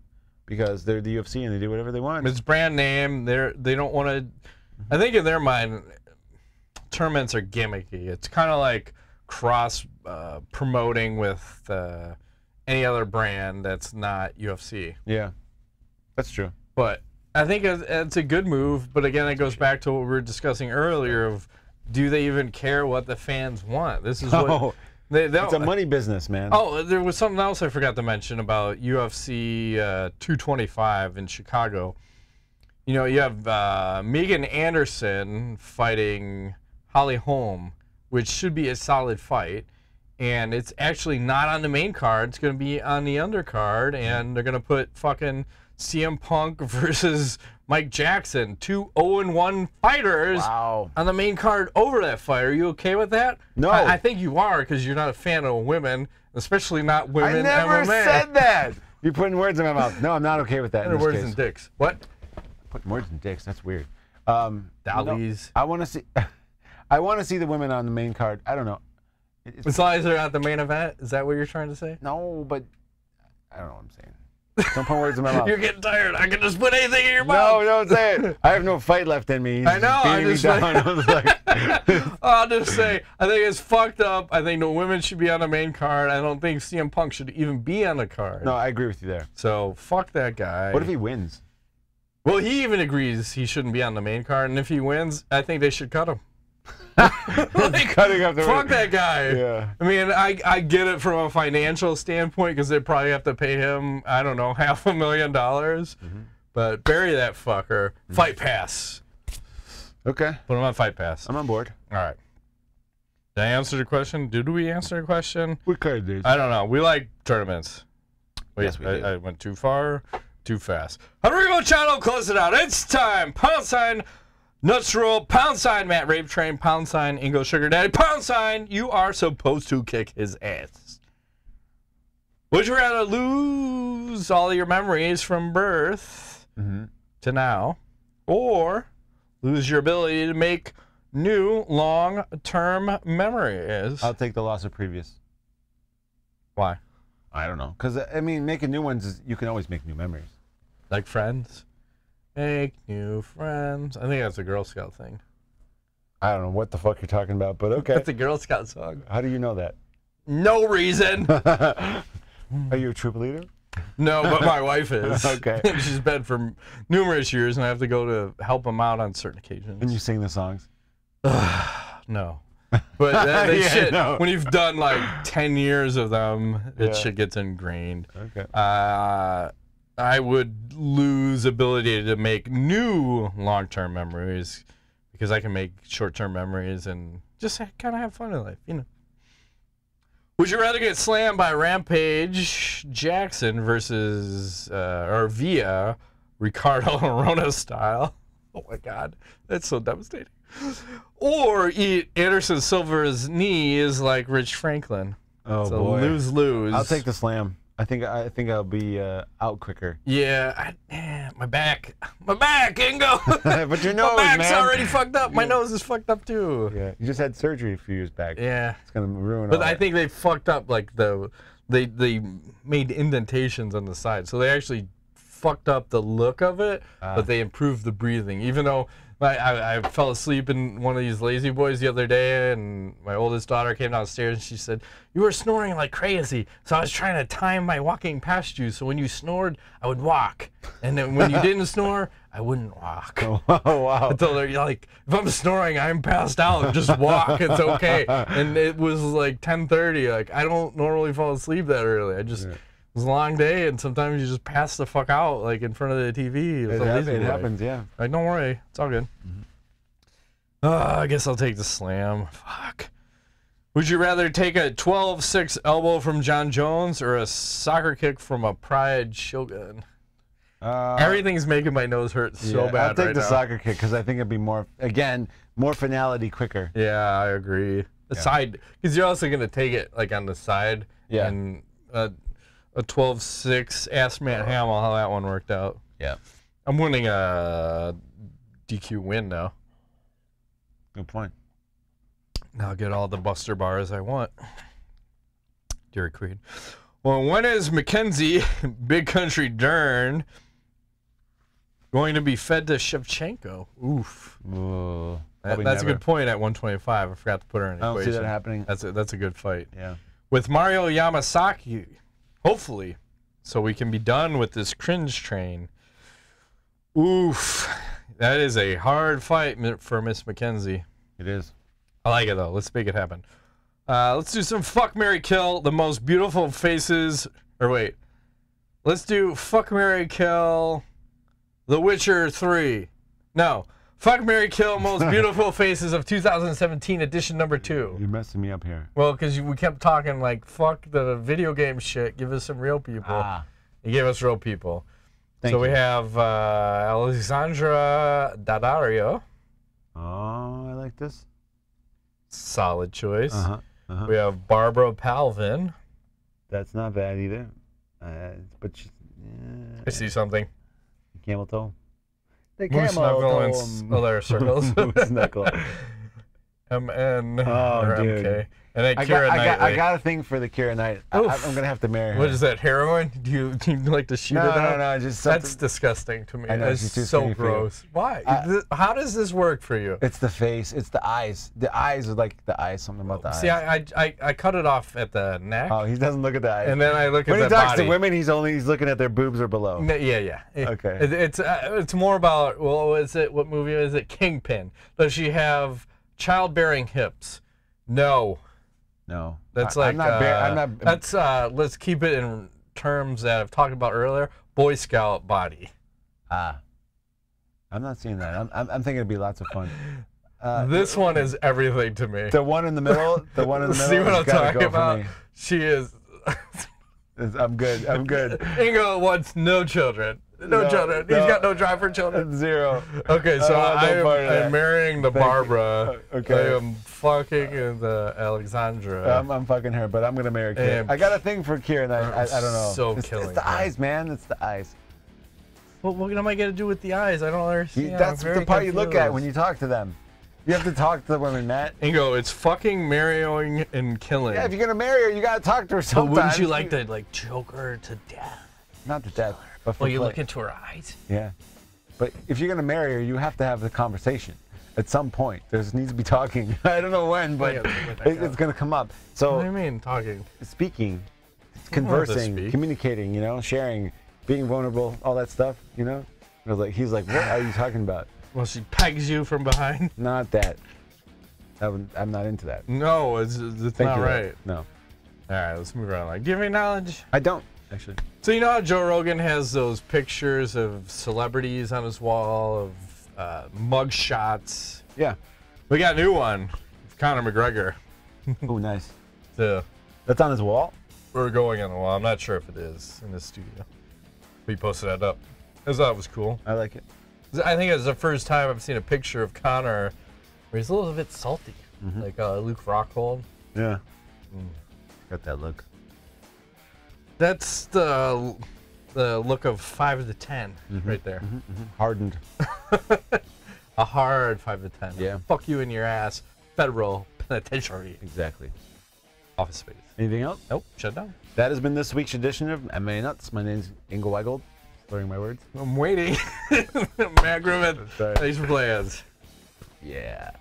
[SPEAKER 1] Because they're the UFC and they do whatever they want.
[SPEAKER 2] It's brand name. They don't want to. I think in their mind, tournaments are gimmicky. It's kind of like cross promoting with any other brand that's not UFC.
[SPEAKER 1] Yeah, that's true.
[SPEAKER 2] But I think it's a good move. But again, it goes back to what we were discussing earlier of do they even care what the fans want? This is what
[SPEAKER 1] it's a money business, man.
[SPEAKER 2] Oh, there was something else I forgot to mention about UFC 225 in Chicago. You know, you have Megan Anderson fighting Holly Holm, which should be a solid fight. And it's actually not on the main card. It's going to be on the undercard, and they're going to put fucking CM Punk versus Mike Jackson, 2 0-1 fighters on the main card over that fight. Are you okay with that?
[SPEAKER 1] No.
[SPEAKER 2] I think you are, because you're not a fan of women, especially not women MMA.
[SPEAKER 1] I never said that. You're putting words in my mouth. No, I'm not okay with that.
[SPEAKER 2] Words in dicks. What?
[SPEAKER 1] Putting words in dicks. That's weird.
[SPEAKER 2] Dollies.
[SPEAKER 1] No, I want to see. I want to see the women on the main card. I don't know.
[SPEAKER 2] As long as they're at the main event, is that what you're trying to say?
[SPEAKER 1] No, but I don't know what I'm saying. Don't put words in my mouth.
[SPEAKER 2] You're getting tired. I can just put anything in your mouth.
[SPEAKER 1] No, don't say it. I have no fight left in me. He's
[SPEAKER 2] I know. I'll just say, I think it's fucked up. I think the women should be on the main card. I don't think CM Punk should even be on the card.
[SPEAKER 1] No, I agree with you there.
[SPEAKER 2] So fuck that guy.
[SPEAKER 1] What if he wins?
[SPEAKER 2] Well, he even agrees he shouldn't be on the main card, and if he wins, I think they should cut him.
[SPEAKER 1] Cutting up the
[SPEAKER 2] fuck that guy.
[SPEAKER 1] Yeah.
[SPEAKER 2] I mean, I get it from a financial standpoint because they probably have to pay him, I don't know, $500,000. But bury that fucker. Fight Pass.
[SPEAKER 1] Okay.
[SPEAKER 2] Put him on Fight Pass.
[SPEAKER 1] I'm on board.
[SPEAKER 2] All right. Did I answer the question? Did we answer the question?
[SPEAKER 1] We kind of did.
[SPEAKER 2] I don't know. We like tournaments. Wait,
[SPEAKER 1] yes, we did.
[SPEAKER 2] I went too far, too fast. Rodrigo channel, close it out. It's time. # Nuts Roll, # Matt Rape Train, # Ingo Sugar Daddy, # you are supposed to kick his ass. Would you rather lose all your memories from birth to now, or lose your ability to make new long-term memories?
[SPEAKER 1] I'll take the loss of previous.
[SPEAKER 2] Why?
[SPEAKER 1] I don't know. Because, I mean, making new ones, you can always make new memories.
[SPEAKER 2] Like friends? Make new friends. I think that's a Girl Scout thing.
[SPEAKER 1] I don't know what the fuck you're talking about, but okay.
[SPEAKER 2] That's a Girl Scout song.
[SPEAKER 1] How do you know that?
[SPEAKER 2] No reason.
[SPEAKER 1] Are you a troop leader?
[SPEAKER 2] No, but my wife is.
[SPEAKER 1] Okay.
[SPEAKER 2] She's been for numerous years, and I have to go to help them out on certain occasions.
[SPEAKER 1] And you sing the songs?
[SPEAKER 2] No. But they
[SPEAKER 1] Yeah,
[SPEAKER 2] shit,
[SPEAKER 1] no.
[SPEAKER 2] when you've done like 10 years of them, it shit gets ingrained.
[SPEAKER 1] Okay.
[SPEAKER 2] I would lose ability to make new long-term memories because I can make short-term memories and just kind of have fun in life, you know. Would you rather get slammed by Rampage Jackson versus or via Ricardo Arona style? Oh my God, that's so devastating. Or eat Anderson Silva's knees like Rich Franklin.
[SPEAKER 1] Oh
[SPEAKER 2] so
[SPEAKER 1] boy,
[SPEAKER 2] lose.
[SPEAKER 1] I'll take the slam. I think I'll be out quicker.
[SPEAKER 2] Yeah, my back, Ingo.
[SPEAKER 1] But your nose,
[SPEAKER 2] my back's
[SPEAKER 1] man.
[SPEAKER 2] already fucked up. My nose is fucked up too.
[SPEAKER 1] Yeah, you just had surgery a few years back.
[SPEAKER 2] Yeah,
[SPEAKER 1] it's gonna ruin.
[SPEAKER 2] But I think they fucked up like they made indentations on the side, so they actually fucked up the look of it, but they improved the breathing. Even though I fell asleep in one of these lazy boys the other day, and my oldest daughter came downstairs and she said, "You were snoring like crazy, so I was trying to time my walking past you, so when you snored, I would walk, and then when you didn't snore, I wouldn't walk."
[SPEAKER 1] Oh, wow.
[SPEAKER 2] I told her, like, if I'm snoring, I'm passed out, just walk, it's okay. And it was like 10:30, like, I don't normally fall asleep that early. I just... It was a long day, and sometimes you just pass the fuck out, like, in front of the TV.
[SPEAKER 1] It happens, yeah.
[SPEAKER 2] Like, don't worry. It's all good. I guess I'll take the slam. Fuck. Would you rather take a 12-6 elbow from John Jones or a soccer kick from a Pride Shogun? Everything's making my nose hurt so bad.
[SPEAKER 1] I'll take the soccer kick because I think it'd be more finality quicker.
[SPEAKER 2] Yeah, I agree. The side, because you're also going to take it, like, on the side.
[SPEAKER 1] Yeah.
[SPEAKER 2] And a 12-6. Ask Matt Hamill how that one worked out.
[SPEAKER 1] Yeah.
[SPEAKER 2] I'm winning a DQ win now.
[SPEAKER 1] Good point.
[SPEAKER 2] Now I'll get all the Buster bars I want. Dear Creed. Well, when is Mackenzie, Big Country Dern, going to be fed to Shevchenko? Oof. That's a good point at 125. I forgot to put her in the equation.
[SPEAKER 1] I don't see that happening.
[SPEAKER 2] That's a good fight.
[SPEAKER 1] Yeah. With
[SPEAKER 2] Mario Yamasaki, hopefully, so we can be done with this cringe train. Oof. That is a hard fight for Miss Mackenzie.
[SPEAKER 1] It is.
[SPEAKER 2] I like it though. Let's make it happen. Let's do some fuck, marry, kill the most beautiful faces. Or wait, let's do fuck, marry, kill The Witcher 3. No, fuck, marry, kill most beautiful faces of 2017 edition number 2.
[SPEAKER 1] You're messing me up here.
[SPEAKER 2] Well, because we kept talking like fuck the video game shit. Give us some real people. You gave us real people.
[SPEAKER 1] Thank you.
[SPEAKER 2] We have Alexandra Daddario.
[SPEAKER 1] Oh, I like this.
[SPEAKER 2] Solid choice. We have Barbara Palvin.
[SPEAKER 1] That's not bad either. But
[SPEAKER 2] I see something.
[SPEAKER 1] Camel toe. The
[SPEAKER 2] Moose knuckle and other circles.
[SPEAKER 1] Moose knuckle.
[SPEAKER 2] MN or
[SPEAKER 1] dude.
[SPEAKER 2] MK. And then Keira Knightley.
[SPEAKER 1] I got a thing for the Keira Knightley. I'm gonna have to marry her.
[SPEAKER 2] What is that, heroin? Do you like to shoot it out?
[SPEAKER 1] No, just something.
[SPEAKER 2] That's disgusting to me.
[SPEAKER 1] I know,
[SPEAKER 2] it's so gross. Why? How does this work for you?
[SPEAKER 1] It's the face. It's the eyes. The eyes are like the eyes. Something about the eyes.
[SPEAKER 2] See, I cut it off at the neck.
[SPEAKER 1] Oh, he doesn't look at the eyes.
[SPEAKER 2] And then I look at the body.
[SPEAKER 1] When he talks to women, he's looking at their boobs or below.
[SPEAKER 2] Yeah.
[SPEAKER 1] Okay.
[SPEAKER 2] It's more about, well, what movie is it? Kingpin. Does she have childbearing hips? No. That's like
[SPEAKER 1] I'm not.
[SPEAKER 2] That's let's keep it in terms that I've talked about earlier. Boy Scout body.
[SPEAKER 1] I'm not seeing that. I'm thinking it'd be lots of fun.
[SPEAKER 2] This one is everything to me.
[SPEAKER 1] The one in the middle. The one in the middle.
[SPEAKER 2] See what I'm talking about?
[SPEAKER 1] Me.
[SPEAKER 2] She is.
[SPEAKER 1] I'm good.
[SPEAKER 2] Ingo wants no children. No children. He's got no drive for children.
[SPEAKER 1] 0.
[SPEAKER 2] Okay, so I'm marrying the Barbara.
[SPEAKER 1] Okay.
[SPEAKER 2] I am fucking the Alexandra.
[SPEAKER 1] I'm fucking her, but I'm gonna marry Keira. I got a thing for Keira, and I don't know. It's the eyes, man. It's the eyes.
[SPEAKER 2] Well, what am I gonna do with the eyes? I don't understand.
[SPEAKER 1] That's the part you look at when you talk to them. You have to talk to the women, Matt.
[SPEAKER 2] Ingo, it's fucking marrying and killing.
[SPEAKER 1] Yeah, if you're gonna marry her, you gotta talk to her sometimes.
[SPEAKER 2] But wouldn't you like to choke her to death?
[SPEAKER 1] Not to death. But
[SPEAKER 2] well, you look into her eyes.
[SPEAKER 1] Yeah, but if you're gonna marry her, you have to have the conversation at some point. There needs to be talking. I don't know when, but it's gonna come up. So
[SPEAKER 2] what do you mean talking?
[SPEAKER 1] Speaking, conversing, communicating. Sharing, being vulnerable, all that stuff. He's like, what are you talking about?
[SPEAKER 2] Well, she pegs you from behind.
[SPEAKER 1] Not that. I'm not into that.
[SPEAKER 2] No, it's not right.
[SPEAKER 1] No.
[SPEAKER 2] All right, let's move around. Give me knowledge.
[SPEAKER 1] I don't actually.
[SPEAKER 2] So you know how Joe Rogan has those pictures of celebrities on his wall of mug shots?
[SPEAKER 1] Yeah. We
[SPEAKER 2] got a new one. Conor McGregor.
[SPEAKER 1] Oh, nice.
[SPEAKER 2] So
[SPEAKER 1] that's on his wall?
[SPEAKER 2] We're going on the wall. I'm not sure if it is in the studio. We posted that up. I thought it was cool.
[SPEAKER 1] I like it.
[SPEAKER 2] I think it's the first time I've seen a picture of Conor where he's a little bit salty, like Luke Rockhold.
[SPEAKER 1] Yeah. Got that look.
[SPEAKER 2] That's the look of 5 to 10 right there.
[SPEAKER 1] Hardened.
[SPEAKER 2] A hard 5 to 10.
[SPEAKER 1] Yeah.
[SPEAKER 2] Fuck you in your ass. Federal penitentiary.
[SPEAKER 1] Exactly.
[SPEAKER 2] Office space.
[SPEAKER 1] Anything else?
[SPEAKER 2] Nope. Shut down.
[SPEAKER 1] That has been this week's edition of MMA Nuts. My name's Ingo Weigold. Slurring my words.
[SPEAKER 2] I'm waiting. Matt Griffin. Thanks for playing.
[SPEAKER 1] Yeah.